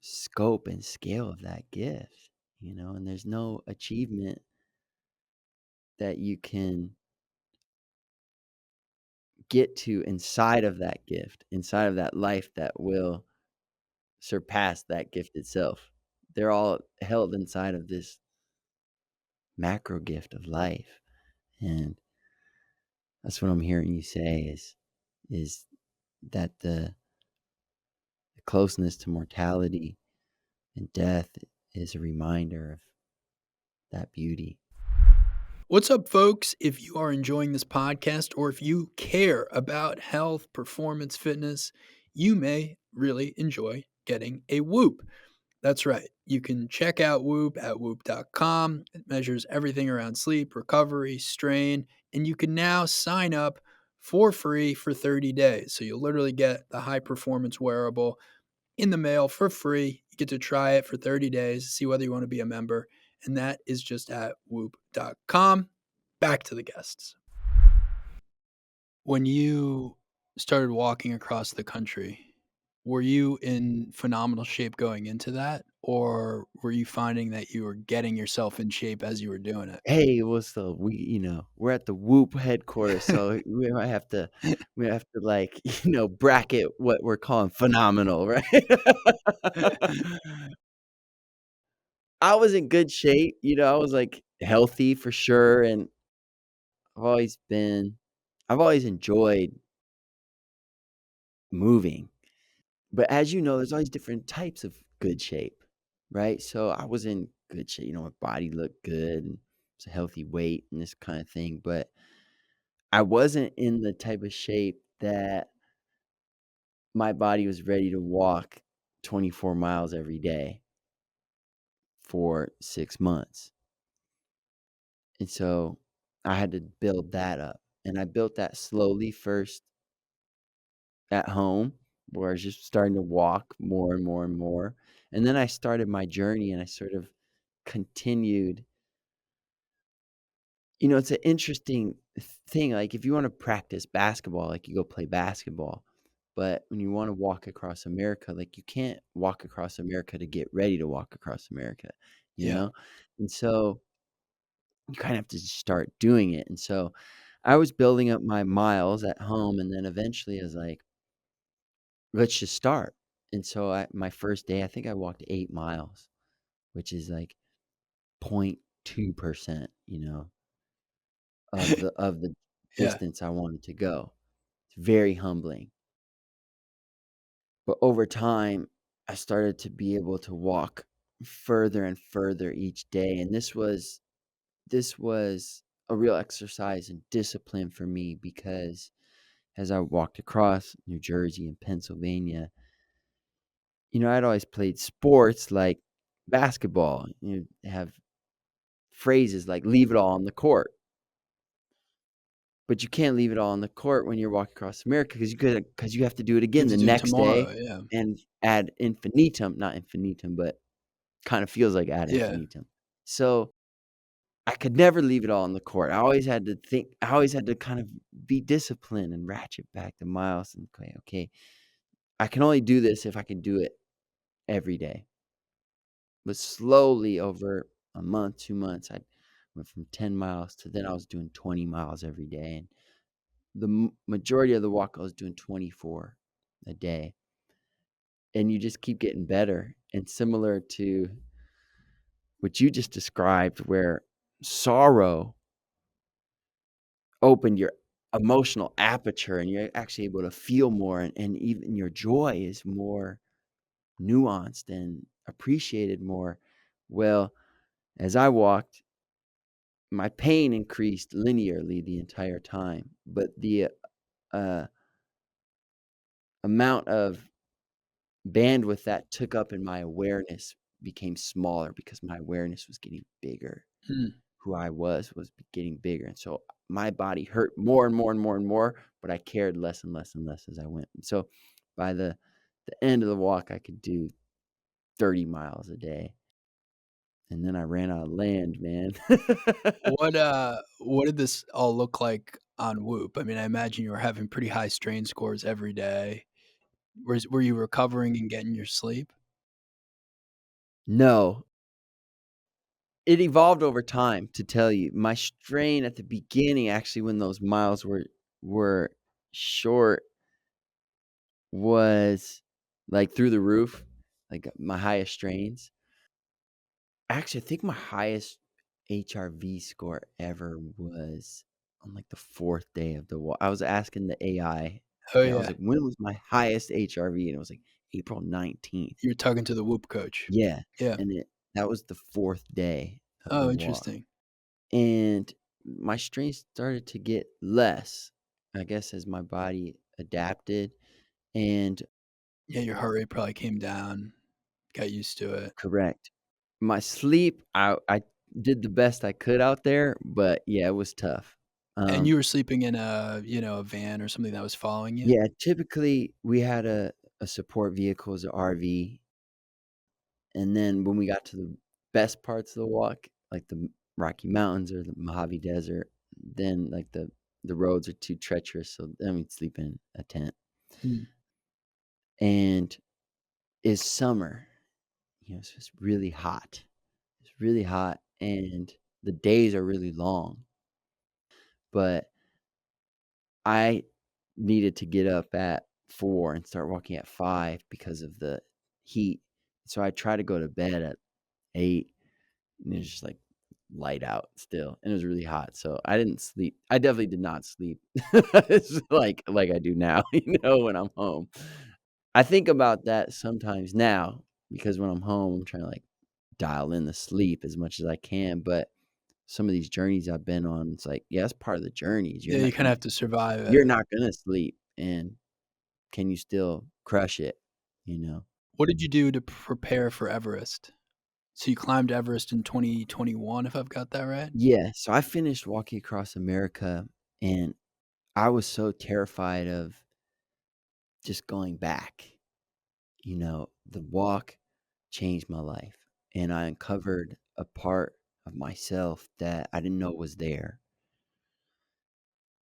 scope and scale of that gift, and there's no achievement that you can get to inside of that gift, inside of that life, that will surpass that gift itself. they're all held inside of this macro gift of life. And that's what I'm hearing you say is that the closeness to mortality and death is a reminder of that beauty. What's up, folks? If you are enjoying this podcast or if you care about health, performance, fitness, you may really enjoy getting a Whoop. That's right. You can check out Whoop at whoop.com. It measures everything around sleep, recovery, strain, and you can now sign up for free for 30 days. So you'll literally get the high performance wearable in the mail for free. You get to try it for 30 days, see whether you want to be a member. And that is just at whoop.com. Back to the guests. When you started walking across the country, were you in phenomenal shape going into that? Or were you finding that you were getting yourself in shape as you were doing it? Hey, what's up? We're at the Whoop headquarters, so we have to like, bracket what we're calling phenomenal, right? I was in good shape, I was like healthy for sure, and I've always been I've always enjoyed moving. But as you know, there's always different types of good shape, right? So I was in good shape, my body looked good and it's a healthy weight and this kind of thing, but I wasn't in the type of shape that my body was ready to walk 24 miles every day for 6 months. And so I had to build that up. And I built that slowly first at home, where I was just starting to walk more and more and more. And then I started my journey and I sort of continued. It's an interesting thing. Like if you want to practice basketball, like you go play basketball. But when you want to walk across America, like you can't walk across America to get ready to walk across America, you Yeah. know? And so you kind of have to just start doing it. And so I was building up my miles at home. And then eventually I was like, let's just start. And so my first day, I think I walked 8 miles, which is like 0.2%, of the Yeah. distance I wanted to go. It's very humbling. But over time, I started to be able to walk further and further each day. And this was a real exercise in discipline for me because as I walked across New Jersey and Pennsylvania, I'd always played sports like basketball. Have phrases like leave it all on the court. But you can't leave it all on the court when you're walking across America because you have to do it You again have to the do it next day tomorrow. Yeah. and ad infinitum, not infinitum, but kind of feels like ad Yeah. infinitum. So I could never leave it all on the court. I always had to kind of be disciplined and ratchet back the miles and okay, I can only do this if I can do it every day. But slowly over a month, 2 months, I went from 10 miles to then I was doing 20 miles every day. And the majority of the walk, I was doing 24 a day. And you just keep getting better. And similar to what you just described, where sorrow opened your emotional aperture and you're actually able to feel more, and even your joy is more nuanced and appreciated more. Well, as I walked, my pain increased linearly the entire time, but the uh, amount of bandwidth that took up in my awareness became smaller because my awareness was getting bigger. Hmm. Who I was getting bigger, and so my body hurt more and more and more and more, but I cared less and less and less as I went. And so by the end of the walk, I could do 30 miles a day, and then I ran out of land, man. What did this all look like on Whoop? I mean, I imagine you were having pretty high strain scores every day. Were you recovering and getting your sleep? No, it evolved over time, to tell you. My strain at the beginning, actually, when those miles were short, was, like, through the roof, like, my highest strains. Actually, I think my highest HRV score ever was on, like, the 4th day of the walk. I was asking the AI, Oh, I was yeah. like, "When was my highest HRV?" And it was, like, April 19th. You're talking to the Whoop coach. Yeah, Yeah. and that was the 4th day of the Oh, walk, interesting. and my strength started to get less, I guess, as my body adapted, and Yeah, your heart rate probably came down, got used to it. correct. My sleep, I did the best I could out there, but, yeah, it was tough. And Um, you were sleeping in a van or something that was following you? yeah, typically, we had a support vehicle as a RV, and then when we got to the best parts of the walk, like the Rocky Mountains or the Mojave Desert, then, like, the roads are too treacherous, so then we'd sleep in a tent. Mm. And it's summer, so it's really hot. It's really hot, and the days are really long, but I needed to get up at 4 and start walking at 5 because of the heat. So I tried to go to bed at 8, and it was just, like, light out still, and it was really hot, so I didn't sleep. I definitely did not sleep. It's like I do now, when I'm home. I think about that sometimes now because when I'm home, I'm trying to, like, dial in the sleep as much as I can, but some of these journeys I've been on, it's like, yeah, that's part of the journeys. Yeah, you kinda have to survive it. You're not gonna sleep, and can you still crush it, you know? What did you do to prepare for Everest? So you climbed Everest in 2021, if I've got that right? Yeah, so I finished walking across America, and I was so terrified of just going back, The walk changed my life, and I uncovered a part of myself that I didn't know was there,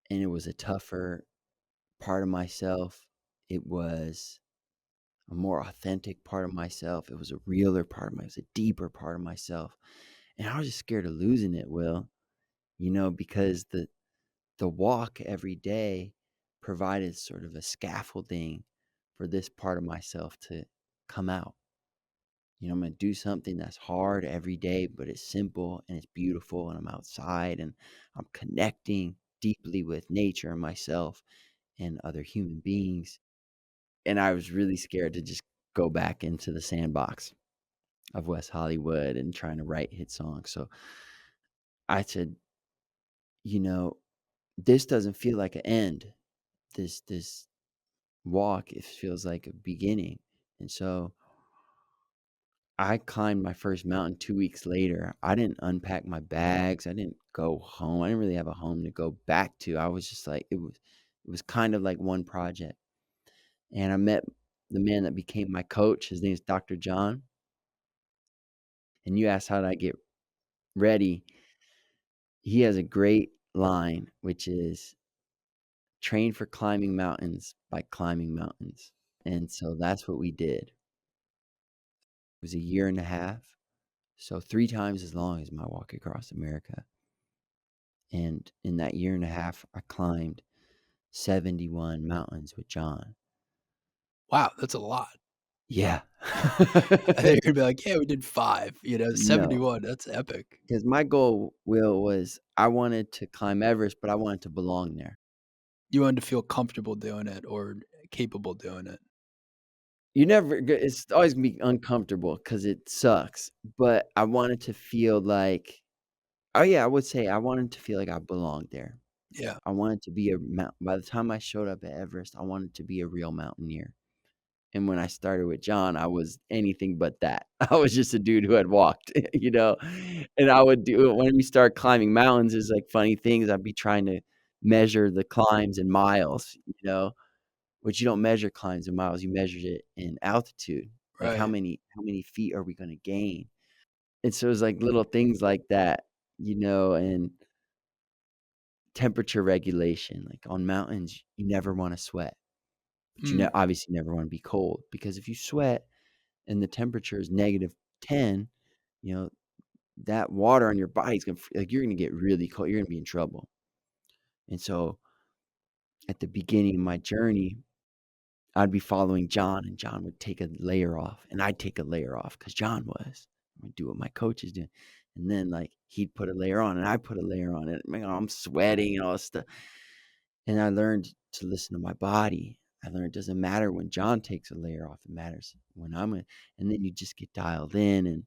and it was a tougher part of myself. It was a more authentic part of myself. It was a realer part of myself, a deeper part of myself. And I was just scared of losing it, Will, because the walk every day provided sort of a scaffolding for this part of myself to come out. I'm going to do something that's hard every day, but it's simple and it's beautiful. And I'm outside and I'm connecting deeply with nature and myself and other human beings. And I was really scared to just go back into the sandbox of West Hollywood and trying to write hit songs. So I said, you know, this doesn't feel like an end. This walk, it feels like a beginning. And so I climbed my first mountain 2 weeks later. I didn't unpack my bags. I didn't go home. I didn't really have a home to go back to. I was just like it was kind of like one project. And I met the man that became my coach. His name is Dr. John. And you asked how did I get ready? He has a great line, which is train for climbing mountains by climbing mountains. And so that's what we did. It was a year and a half, so 3 times as long as my walk across America. And in that year and a half, I climbed 71 mountains with John. Wow, that's a lot. Yeah. I thought you were gonna be like, "Yeah, we did 5," No, 71, that's epic. because my goal, Will, was I wanted to climb Everest, but I wanted to belong there. You wanted to feel comfortable doing it or capable doing it. You never g It's always gonna be uncomfortable because it sucks, but I wanted to feel like oh, yeah, I would say I wanted to feel like I belonged there. Yeah, I wanted to be a mount by the time I showed up at Everest, I wanted to be a real mountaineer, and when I started with John, I was anything but that. I was just a dude who had walked, and I would do when we start climbing mountains, it's like funny things, I'd be trying to measure the climbs in miles, which you don't measure climbs in miles, you measure it in altitude, like right. how many feet are we gonna gain? And so it's like little things like that, and temperature regulation, like on mountains, you never wanna sweat, but you Mm, obviously never wanna be cold, because if you sweat and the temperature is -10, you know, that water on your body's gonna like, you're gonna get really cold, you're gonna be in trouble. And so, at the beginning of my journey, I'd be following John, and John would take a layer off, and I'd take a layer off because John was. I'm gonna do what my coach is doing. And then like he'd put a layer on and I put a layer on it. Man, I'm sweating and all this stuff. And I learned to listen to my body. I learned it doesn't matter when John takes a layer off. It matters when I'm in. And then you just get dialed in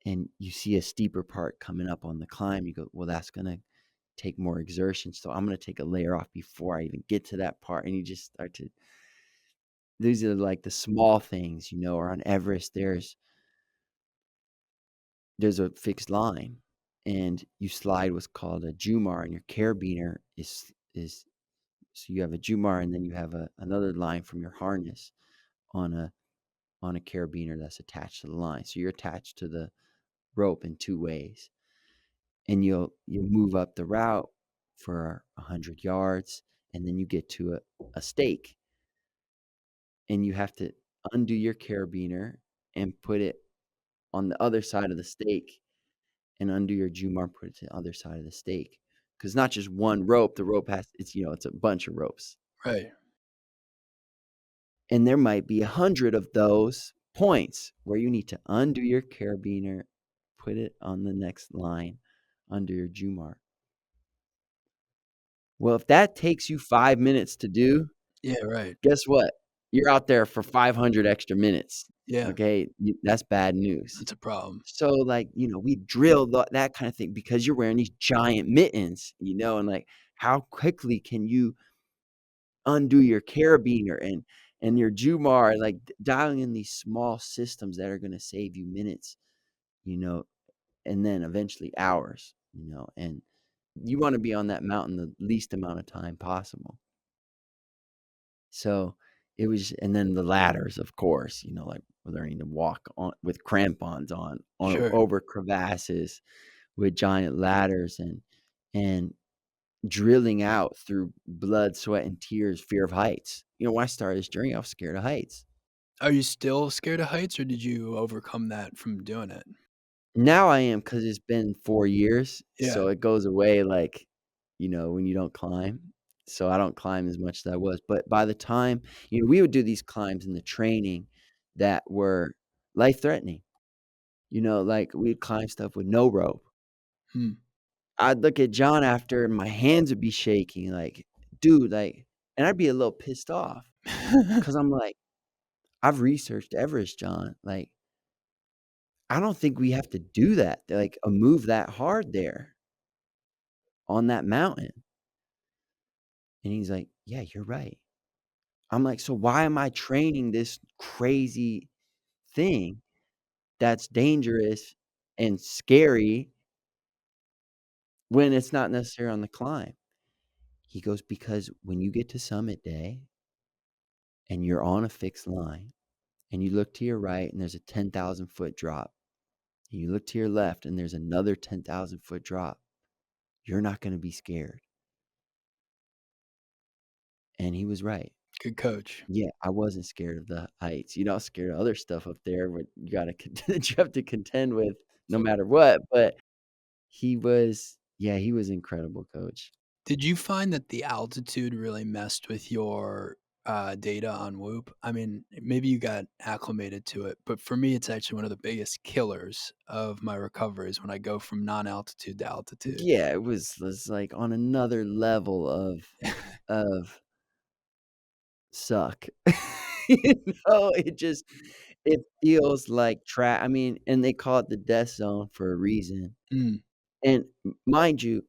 and you see a steeper part coming up on the climb. You go, well, that's gonna take more exertion. So I'm gonna take a layer off before I even get to that part. And you just start to, these are like the small things, or on Everest there's a fixed line and you slide what's called a Jumar, and your carabiner is so you have a Jumar and then you have another line from your harness on a carabiner that's attached to the line. So you're attached to the rope in two ways. And you'll move up the route for 100 yards and then you get to a stake. And you have to undo your carabiner and put it on the other side of the stake and undo your Jumar, put it to the other side of the stake. Because not just one rope, the rope it's a bunch of ropes. Right. And there might be 100 of those points where you need to undo your carabiner, put it on the next line under your Jumar. Well, if that takes you 5 minutes to do, Yeah, right. guess what? You're out there for 500 extra minutes. Yeah, Okay? That's bad news. that's a problem. So, like, we drill that kind of thing because you're wearing these giant mittens, and like, how quickly can you undo your carabiner and your Jumar, like dialing in these small systems that are going to save you minutes, and then eventually hours, and you want to be on that mountain the least amount of time possible. So it was, and then the ladders, of course, like learning to walk on with crampons on Sure. over crevasses with giant ladders and drilling out through blood, sweat, and tears, fear of heights. When I started this journey, I was scared of heights. Are you still scared of heights, or did you overcome that from doing it? Now I am, because it's been 4 years, Yeah. so it goes away, like, when you don't climb. So I don't climb as much as I was, but by the time we would do these climbs in the training that were life-threatening. Like, we'd climb stuff with no rope. Hmm. I'd look at John after, and my hands would be shaking, like, "Dude," like, and I'd be a little pissed off because 'cause I'm like, "I've researched Everest, John, like, I don't think we have to do that, like, a move that hard there on that mountain." And he's like, "Yeah, you're right." I'm like, "So why am I training this crazy thing that's dangerous and scary when it's not necessary on the climb?" He goes, "Because when you get to summit day and you're on a fixed line and you look to your right and there's a 10,000-foot drop, and you look to your left and there's another 10,000-foot drop, you're not gonna be scared." And he was right. Good coach. Yeah, I wasn't scared of the heights. I was scared of other stuff up there, but that you have to contend with no matter what, but he was incredible coach. Did you find that the altitude really messed with your, data on Whoop? I mean, maybe you got acclimated to it, but for me, it's actually one of the biggest killers of my recoveries when I go from non-altitude to altitude. Yeah, it was like on another level of suck. It feels like I mean, and they call it the death zone for a reason. Mm, And mind you,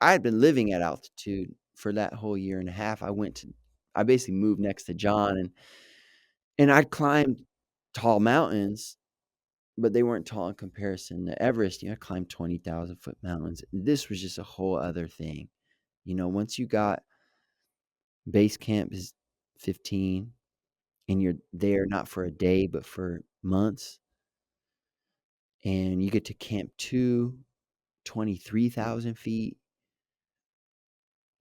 I had been living at altitude for that whole year and a half. I basically moved next to John and I'd climbed tall mountains, but they weren't tall in comparison to Everest. I climbed 20,000-foot mountains. This was just a whole other thing. Once you got base camp is 15 and you're there not for a day, but for months, and you get to camp 2, 23,000 feet.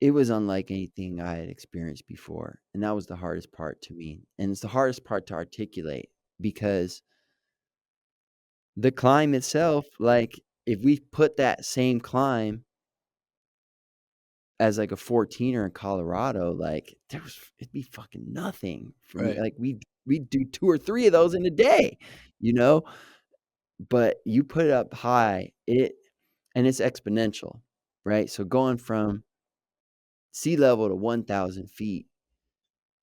It was unlike anything I had experienced before, and that was the hardest part to me, and it's the hardest part to articulate because the climb itself, like, if we put that same climb as, like, a 14er in Colorado, like, it'd be fucking nothing for me, right. like, we'd do 2 or 3 of those in a day, you know? but you put it up high, and it's exponential, right? So going from sea level to 1,000 feet,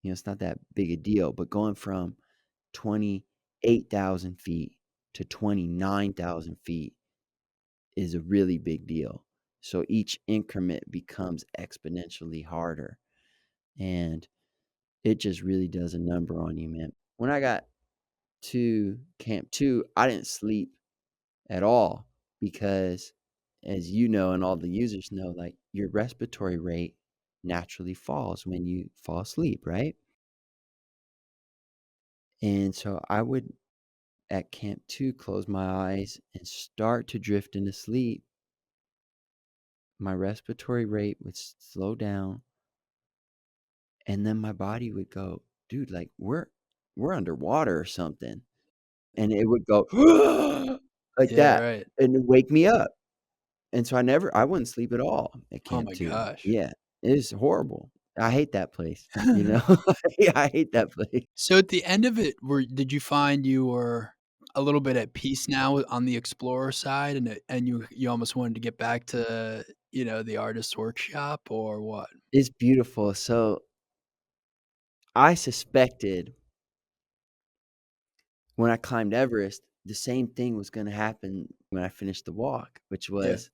it's not that big a deal, but going from 28,000 feet to 29,000 feet is a really big deal. So each increment becomes exponentially harder, and it just really does a number on you, man. When I got to Camp 2, I didn't sleep at all because, as you know, and all the users know, like, your respiratory rate naturally falls when you fall asleep, right? And so I would, at Camp 2, close my eyes and start to drift into sleep. My respiratory rate would slow down, and then my body would go, "Dude, like, we're underwater or something." And it would go like Yeah, that, right. and it wake me up. And so I wouldn't sleep at all at Oh Camp my 2. gosh. Yeah, it is horrible. I hate that place, you know? Yeah, I hate that place. So at the end of it, did you find you were a little bit at peace now on the explorer side and you almost wanted to get back to, the artist's workshop or what? It's beautiful. So, I suspected when I climbed Everest, the same thing was gonna happen when I finished the walk, which Yeah. was,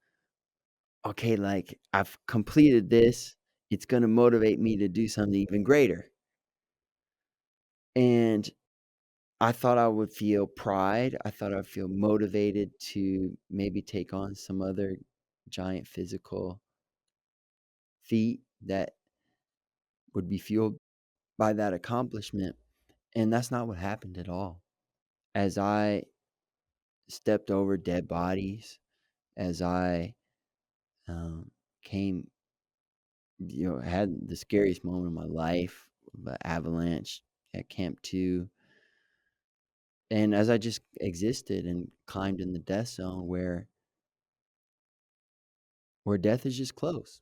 "Okay, like, I've completed this, it's gonna motivate me to do something even greater." And I thought I would feel pride. I thought I'd feel motivated to maybe take on some other giant physical feat that would be fueled by that accomplishment. And that's not what happened at all. As I stepped over dead bodies, as I came, had the scariest moment of my life, the avalanche at Camp 2. And as I just existed and climbed in the death zone where death is just close.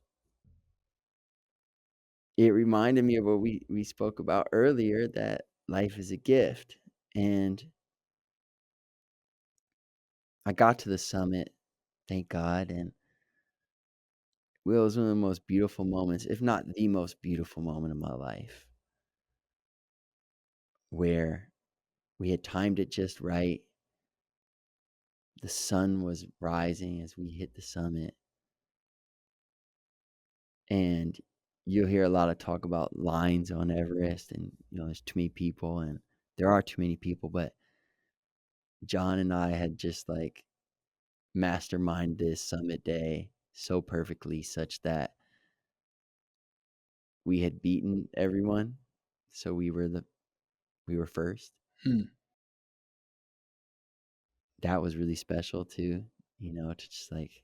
It reminded me of what we spoke about earlier, that life is a gift, and I got to the summit, thank God, and well, it was one of the most beautiful moments, if not the most beautiful moment of my life, where we had timed it just right. The sun was rising as we hit the summit, and you'll hear a lot of talk about lines on Everest and, there's too many people, and there are too many people, but John and I had just, like, mastermind this summit day so perfectly such that we had beaten everyone. So we were first. Hmm. That was really special too, to just like,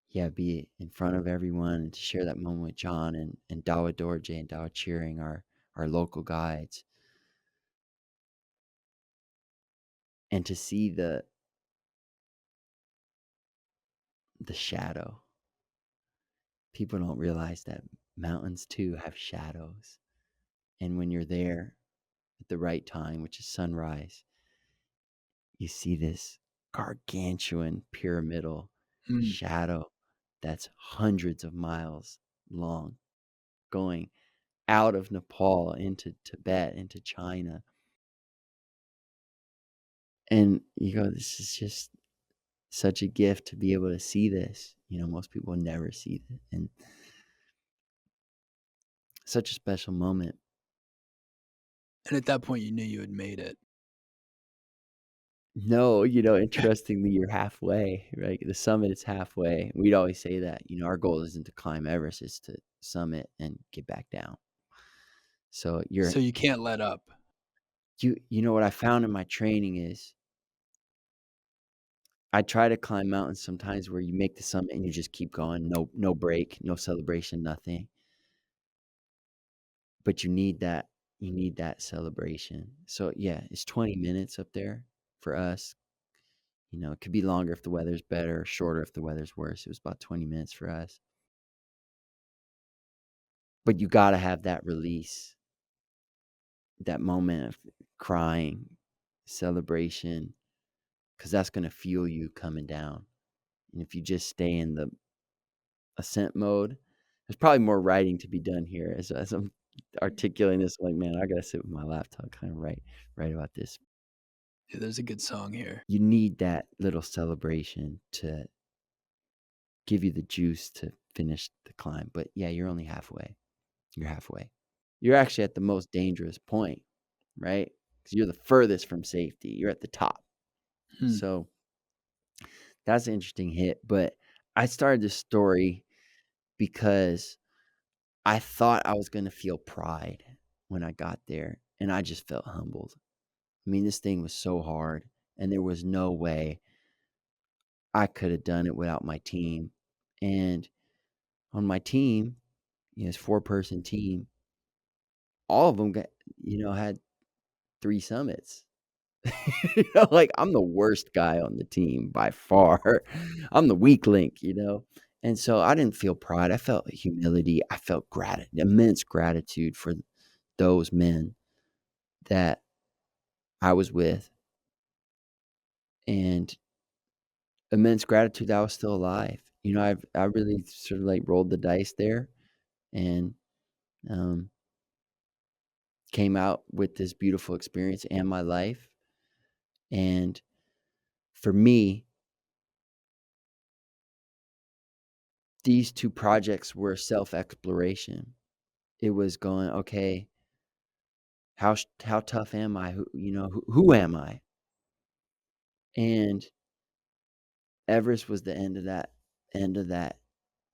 yeah, be in front of everyone and to share that moment with John and Dawa Dorje and Dawa Cheering, our local guides, and to see the shadow. People don't realize that mountains too have shadows. And when you're there at the right time, which is sunrise, you see this gargantuan pyramidal Hmm. shadow that's hundreds of miles long, going out of Nepal into Tibet, into China. And you go, this is just such a gift to be able to see this. Most people never see it. And such a special moment. And at that point, you knew you had made it. No, interestingly, you're halfway, right? The summit is halfway. We'd always say that, our goal isn't to climb Everest, it's to summit and get back down. So So you can't let up. you know what I found in my training is I try to climb mountains sometimes where you make the summit and you just keep going, no break, no celebration, nothing. But you need that celebration. So yeah, it's 20 minutes up there for us. It could be longer if the weather's better, or shorter if the weather's worse. It was about 20 minutes for us. But you got to have that release, that moment of crying, celebration, because that's going to fuel you coming down. And if you just stay in the ascent mode, there's probably more writing to be done here. As I'm articulating this, I'm like, man, I gotta sit with my laptop, kind of write about this. Yeah, there's a good song here. You need that little celebration to give you the juice to finish the climb. But yeah, you're only halfway. You're halfway. You're actually at the most dangerous point, right? Because you're the furthest from safety. You're at the top. Hmm. So that's an interesting hit. But I started this story because I thought I was going to feel pride when I got there, and I just felt humbled. I mean, this thing was so hard, and there was no way I could have done it without my team. And on my team, it's 4-person team. All of them got, had 3 summits. Like, I'm the worst guy on the team by far. I'm the weak link, And so I didn't feel pride. I felt humility. I felt immense gratitude for those men that I was with, and immense gratitude that I was still alive. I really sort of like rolled the dice there, and um, came out with this beautiful experience and my life. And for me, these 2 projects were self-exploration. It was going, okay, how tough am I? Who am I? And Everest was the end of that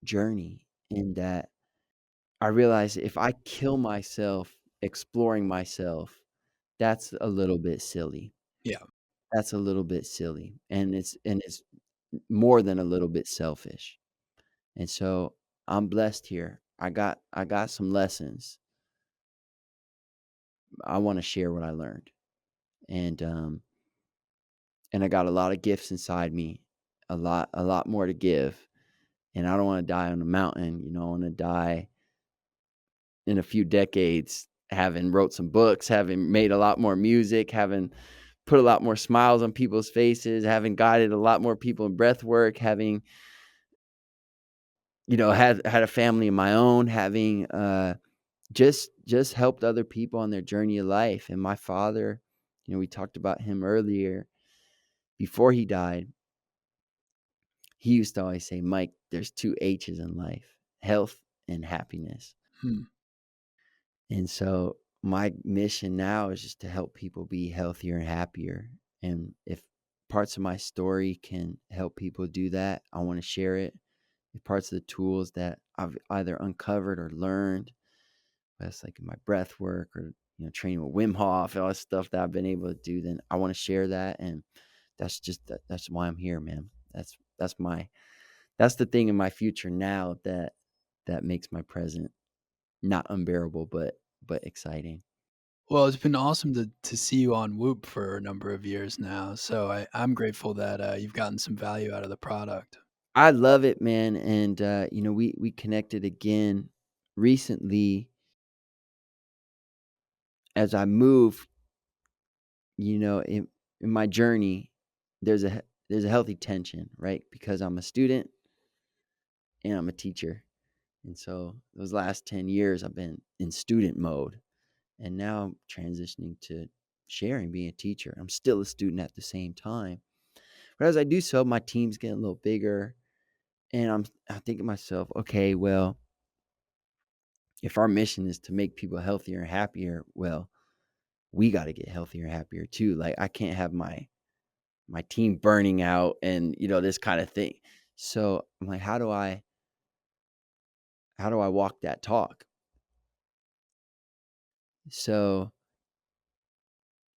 journey, in that I realized if I kill myself exploring myself, that's a little bit silly. Yeah. That's a little bit silly, and it's more than a little bit selfish. And so I'm blessed here. I got some lessons. I want to share what I learned. And and I got a lot of gifts inside me, a lot more to give. And I don't want to die on a mountain, I want to die in a few decades, having wrote some books, having made a lot more music, having put a lot more smiles on people's faces, having guided a lot more people in breath work, having, had a family of my own, having just helped other people on their journey of life. And my father, we talked about him earlier. Before he died, he used to always say, Mike, there's 2 H's in life: health and happiness. Hmm. And so my mission now is just to help people be healthier and happier. And if parts of my story can help people do that, I want to share it. If parts of the tools that I've either uncovered or learned, that's like in my breath work, or training with Wim Hof, all that stuff that I've been able to do, then I want to share that. And that's why I'm here, man. That's the thing in my future now that makes my present not unbearable, but exciting. Well, it's been awesome to see you on Whoop for a number of years now. So I'm grateful that you've gotten some value out of the product. I love it, man. And we connected again recently as I move, in my journey. There's a healthy tension, right? Because I'm a student and I'm a teacher. And so those last 10 years I've been in student mode, and now I'm transitioning to sharing, being a teacher. I'm still a student at the same time. But as I do so, my team's getting a little bigger, and I think to myself, okay, well, if our mission is to make people healthier and happier, well, we got to get healthier and happier too. Like, I can't have my team burning out and this kind of thing. So I'm like, how do I walk that talk? So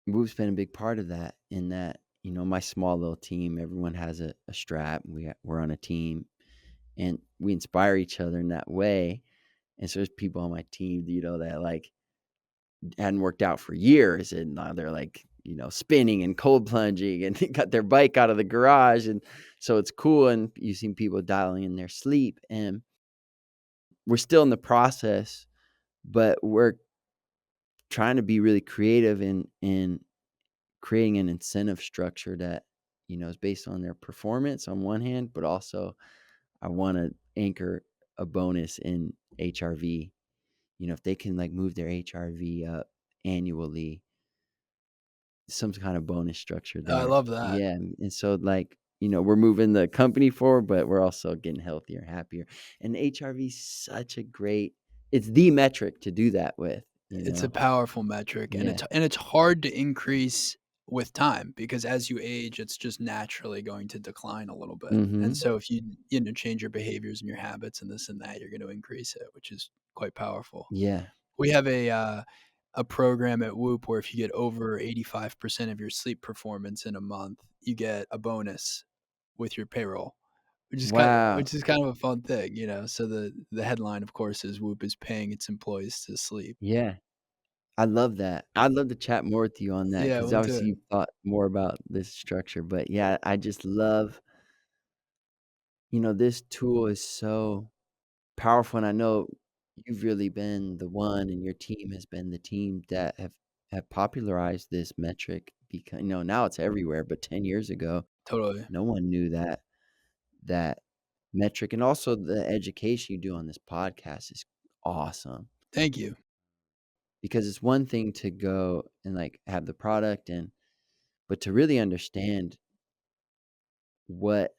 Whoop's been a big part of that, in that, my small little team, everyone has a strap. We're on a team, and we inspire each other in that way. And so there's people on my team, that like hadn't worked out for years, and now they're like, spinning and cold plunging, and got their bike out of the garage. And so it's cool. And you've seen people dialing in their sleep, and we're still in the process, but we're trying to be really creative in creating an incentive structure that, is based on their performance on one hand, but also I want to anchor a bonus in HRV. If they can like move their HRV up annually, some kind of bonus structure I there. love that. Yeah. And so like, we're moving the company forward, but we're also getting healthier, happier. And HRV is such a great, it's the metric to do that with, It's a powerful metric, and Yeah. it's hard to increase with time because as you age, it's just naturally going to decline a little bit. And Mm-hmm. so if you change your behaviors and your habits and this and that, you're going to increase it, which is quite powerful. Yeah. We have a program at Whoop where if you get over 85% of your sleep performance in a month, you get a bonus with your payroll, Wow. which is kind of a fun thing, you know. So the headline, of course, is Whoop is paying its employees to sleep. Yeah. I love that. I'd love to chat more with you on that Yeah, because we'll do obviously it. you've thought more about this structure. But yeah, I just love, this tool is so powerful. And I know you've really been the one and your team has been the team that have popularized this metric because now it's everywhere. But 10 years ago, Totally. no one knew that metric. And also the education you do on this podcast is awesome Thank you. because it's one thing to go and like have the product but to really understand what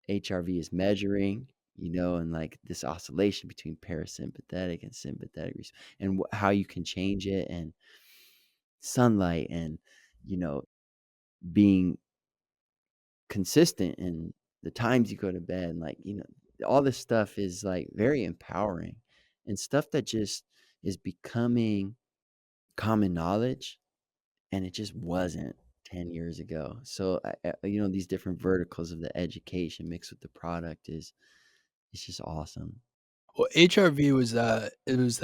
HRV is measuring, and like this oscillation between parasympathetic and sympathetic and how you can change it and sunlight and, you know, being consistent in the times you go to bed. And like, all this stuff is like very empowering and stuff that just is becoming common knowledge. And it just wasn't 10 years ago. So, these different verticals of the education mixed with the product it's just awesome. Well, HRV was it was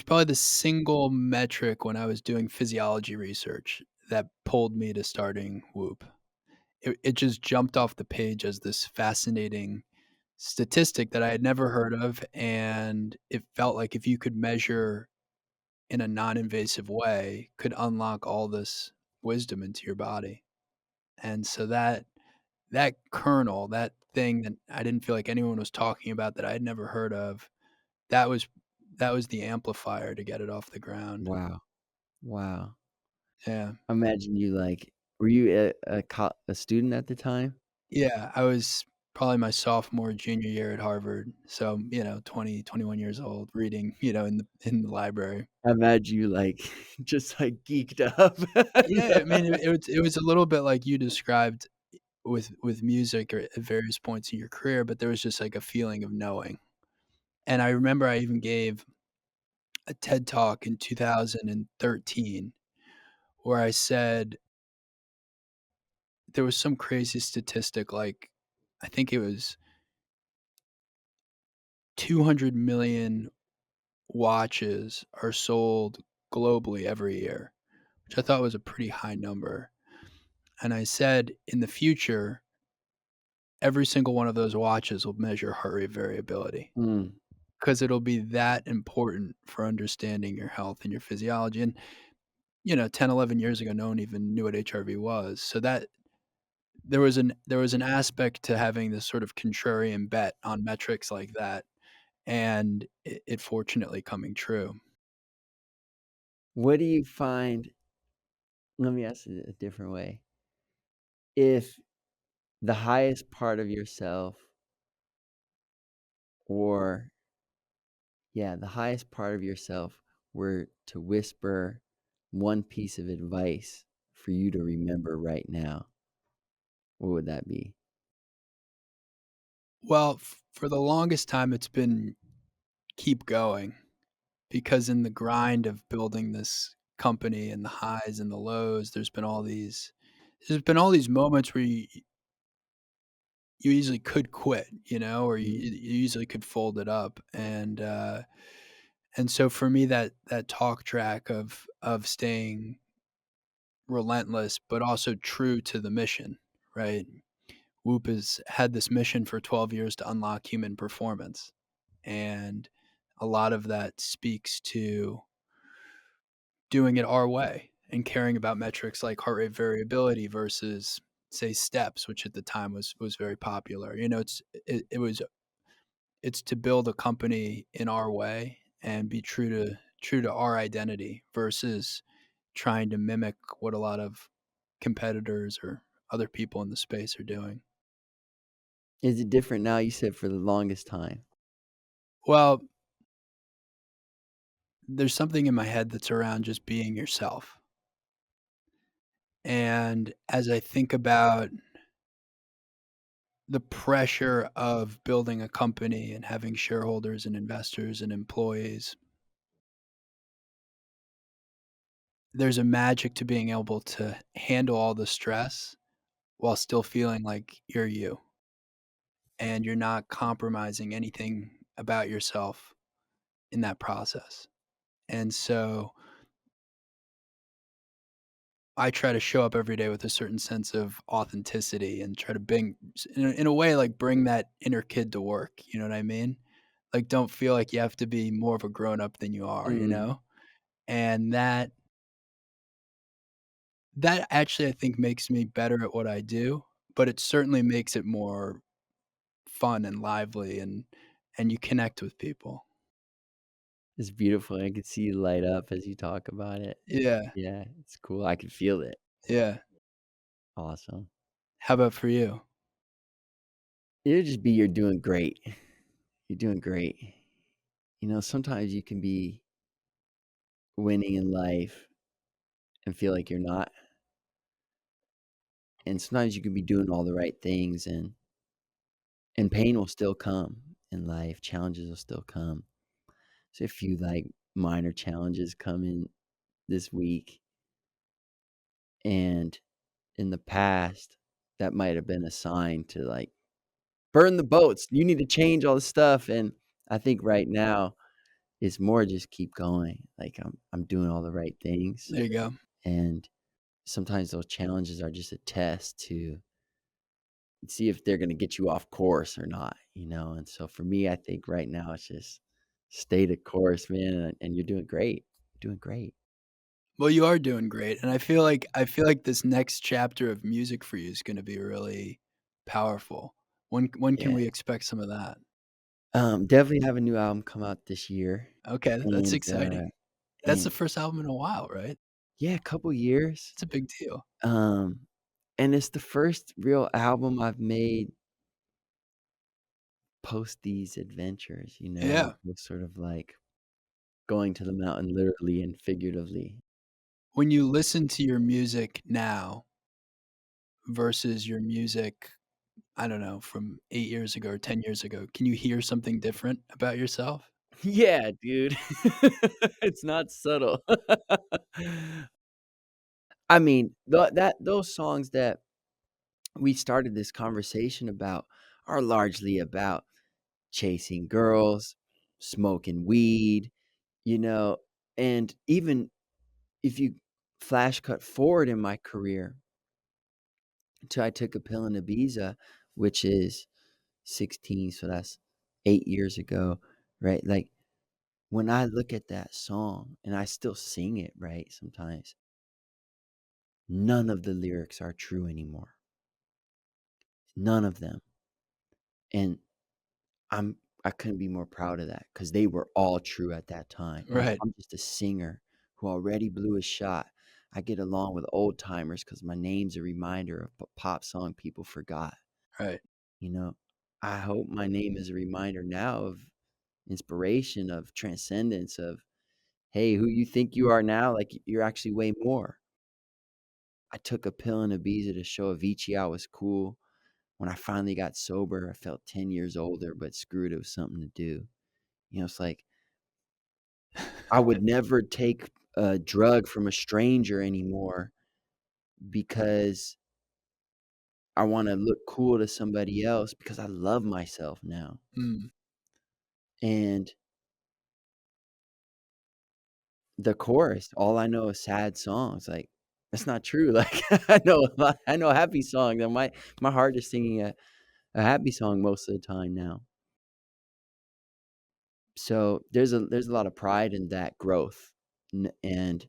probably the single metric when I was doing physiology research that pulled me to starting Whoop. It just jumped off the page as this fascinating statistic that I had never heard of, and it felt like if you could measure in a non-invasive way, could unlock all this wisdom into your body. And so that kernel, that thing that I didn't feel like anyone was talking about that I had never heard of, that was that was the amplifier to get it off the ground. Wow. Wow. Yeah. Imagine you like were you a student at the time? Yeah, I was probably my sophomore, junior year at Harvard. So, 20, 21 years old reading, in the library. I imagine you like just like geeked up. Yeah, I mean, it was a little bit like you described with music or at various points in your career, but there was just like a feeling of knowing. And I remember I even gave a TED Talk in 2013 where I said there was some crazy statistic, like, I think it was 200 million watches are sold globally every year, which I thought was a pretty high number. And I said, in the future, every single one of those watches will measure heart rate variability Mm. because it'll be that important for understanding your health and your physiology. And, 10, 11 years ago, no one even knew what HRV was. So that there was an aspect to having this sort of contrarian bet on metrics like that, and it fortunately coming true. What do you find let me ask it a different way. If the highest part of yourself or yeah, the highest part of yourself were to whisper one piece of advice for you to remember right now, what would that be? Well, for the longest time, it's been keep going because in the grind of building this company and the highs and the lows, there's been all these moments where you easily could quit, or you Mhm. you easily could fold it up, and so for me, that talk track of staying relentless, but also true to the mission, right? Whoop has had this mission for 12 years to unlock human performance, and a lot of that speaks to doing it our way. and caring about metrics like heart rate variability versus, say, steps, which at the time was very popular. You know, it's to build a company in our way and be true to our identity versus trying to mimic what a lot of competitors or other people in the space are doing. Is it different now? You said for the longest time. Well, there's something in my head that's around just being yourself. And as I think about the pressure of building a company and having shareholders and investors and employees, there's a magic to being able to handle all the stress while still feeling like you're you and you're not compromising anything about yourself in that process. And so I try to show up every day with a certain sense of authenticity and try to bring, in a way, like bring that inner kid to work. You know what I mean? Like, don't feel like you have to be more of a grown up than you are, you Mm, know? And that actually, I think, makes me better at what I do, but it certainly makes it more fun and lively and you connect with people. it's beautiful. I could see you light up as you talk about it. Yeah, Yeah, it's cool. I could feel it. yeah. Awesome. How about for you? It'll just be you're doing great. You're doing great. You know, sometimes you can be winning in life and feel like you're not. And sometimes you can be doing all the right things and pain will still come in life. Challenges will still come. So if you like minor challenges come in this week and in the past that might have been a sign to like burn the boats. You need to change all the stuff. And I think right now it's more just keep going. Like I'm doing all the right things. There you go. And sometimes those challenges are just a test to see if they're gonna get you off course or not, you know? And so for me, I think right now it's just stay the course, man, and you're doing great. Doing great. Well, you are doing great, and I feel like this next chapter of music for you is gonna be really powerful. When can Yeah. we expect some of that? Definitely have a new album come out this year. Okay, that's And exciting. That's the and first album in a while, right? yeah, a couple years. It's a big deal. Um, and it's the first real album I've made post these adventures, you know? Yeah. It was sort of like going to the mountain literally and figuratively. When you listen to your music now versus your music, I don't know, from 8 years ago or 10 years ago, can you hear something different about yourself? Yeah, dude. It's not subtle. I mean, those songs that we started this conversation about are largely about chasing girls, smoking weed, you know, and even if you flash cut forward in my career till I took a pill in Ibiza, which is 16, so that's 8 years ago, right? Like, when I look at that song, and I still sing it, right, sometimes, none of the lyrics are true anymore. None of them. And I'm I couldn't be more proud of that because they were all true at that time. And if Right, I'm just a singer who already blew a shot, I get along with old timers because my name's a reminder of a pop song people forgot. right. You know, I hope my name is a reminder now of inspiration, of transcendence, of hey, who you think you are now, like you're actually way more. I took a pill in Ibiza to show Avicii I was cool. When I finally got sober, I felt 10 years older, but screwed, it was something to do. You know, it's like I would never take a drug from a stranger anymore because I wanna look cool to somebody else because I love myself now. Mm, And the chorus, all I know is sad songs, like, that's not true, like, I know happy songs, and my heart is singing a happy song most of the time now. So, there's a lot of pride in that growth, and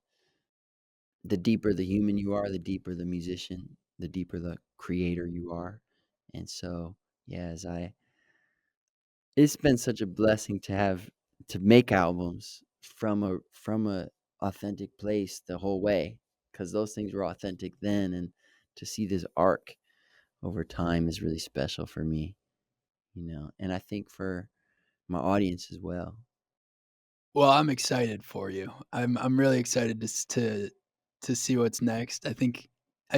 the deeper the human you are, the deeper the musician, the deeper the creator you are. And so, yeah, it's been such a blessing to make albums from a authentic place the whole way, because those things were authentic then, and to see this arc over time is really special for me, and I think for my audience as well. Well, I'm excited for you. I'm really excited to see what's next. I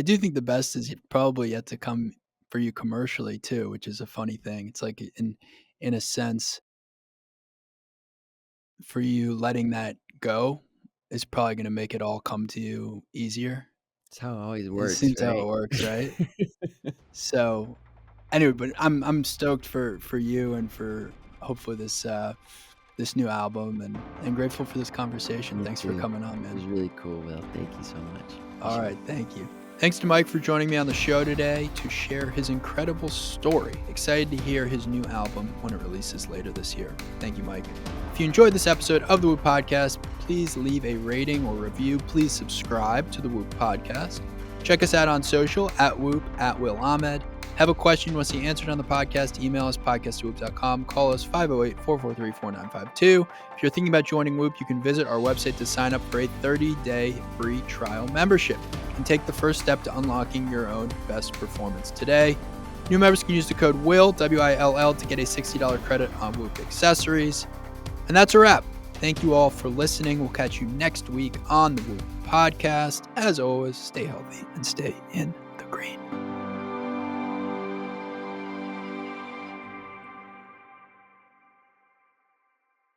do think the best is probably yet to come for you commercially too, which is a funny thing. It's like in a sense for you letting that go is probably going to make it all come to you easier. It's how it always It works, seems how it right? works, right? So anyway, but I'm stoked for you and for hopefully this new album and grateful for this conversation. Me Thanks for too. coming on, It was man. really cool, Will. Thank you so much. All Appreciate right, it. thank you. Thanks to Mike for joining me on the show today to share his incredible story. Excited to hear his new album when it releases later this year. Thank you, Mike. If you enjoyed this episode of the Whoop Podcast, please leave a rating or review. Please subscribe to the Whoop Podcast. Check us out on social at Whoop, at Will Ahmed. Have a question you want to see answered on the podcast, email us podcast@whoop.com, call us 508-443-4952. If you're thinking about joining Whoop, you can visit our website to sign up for a 30-day free trial membership and take the first step to unlocking your own best performance today. New members can use the code WILL, WILL, to get a $60 credit on Whoop accessories. And that's a wrap. Thank you all for listening. We'll catch you next week on the Whoop Podcast. As always, stay healthy and stay in the green.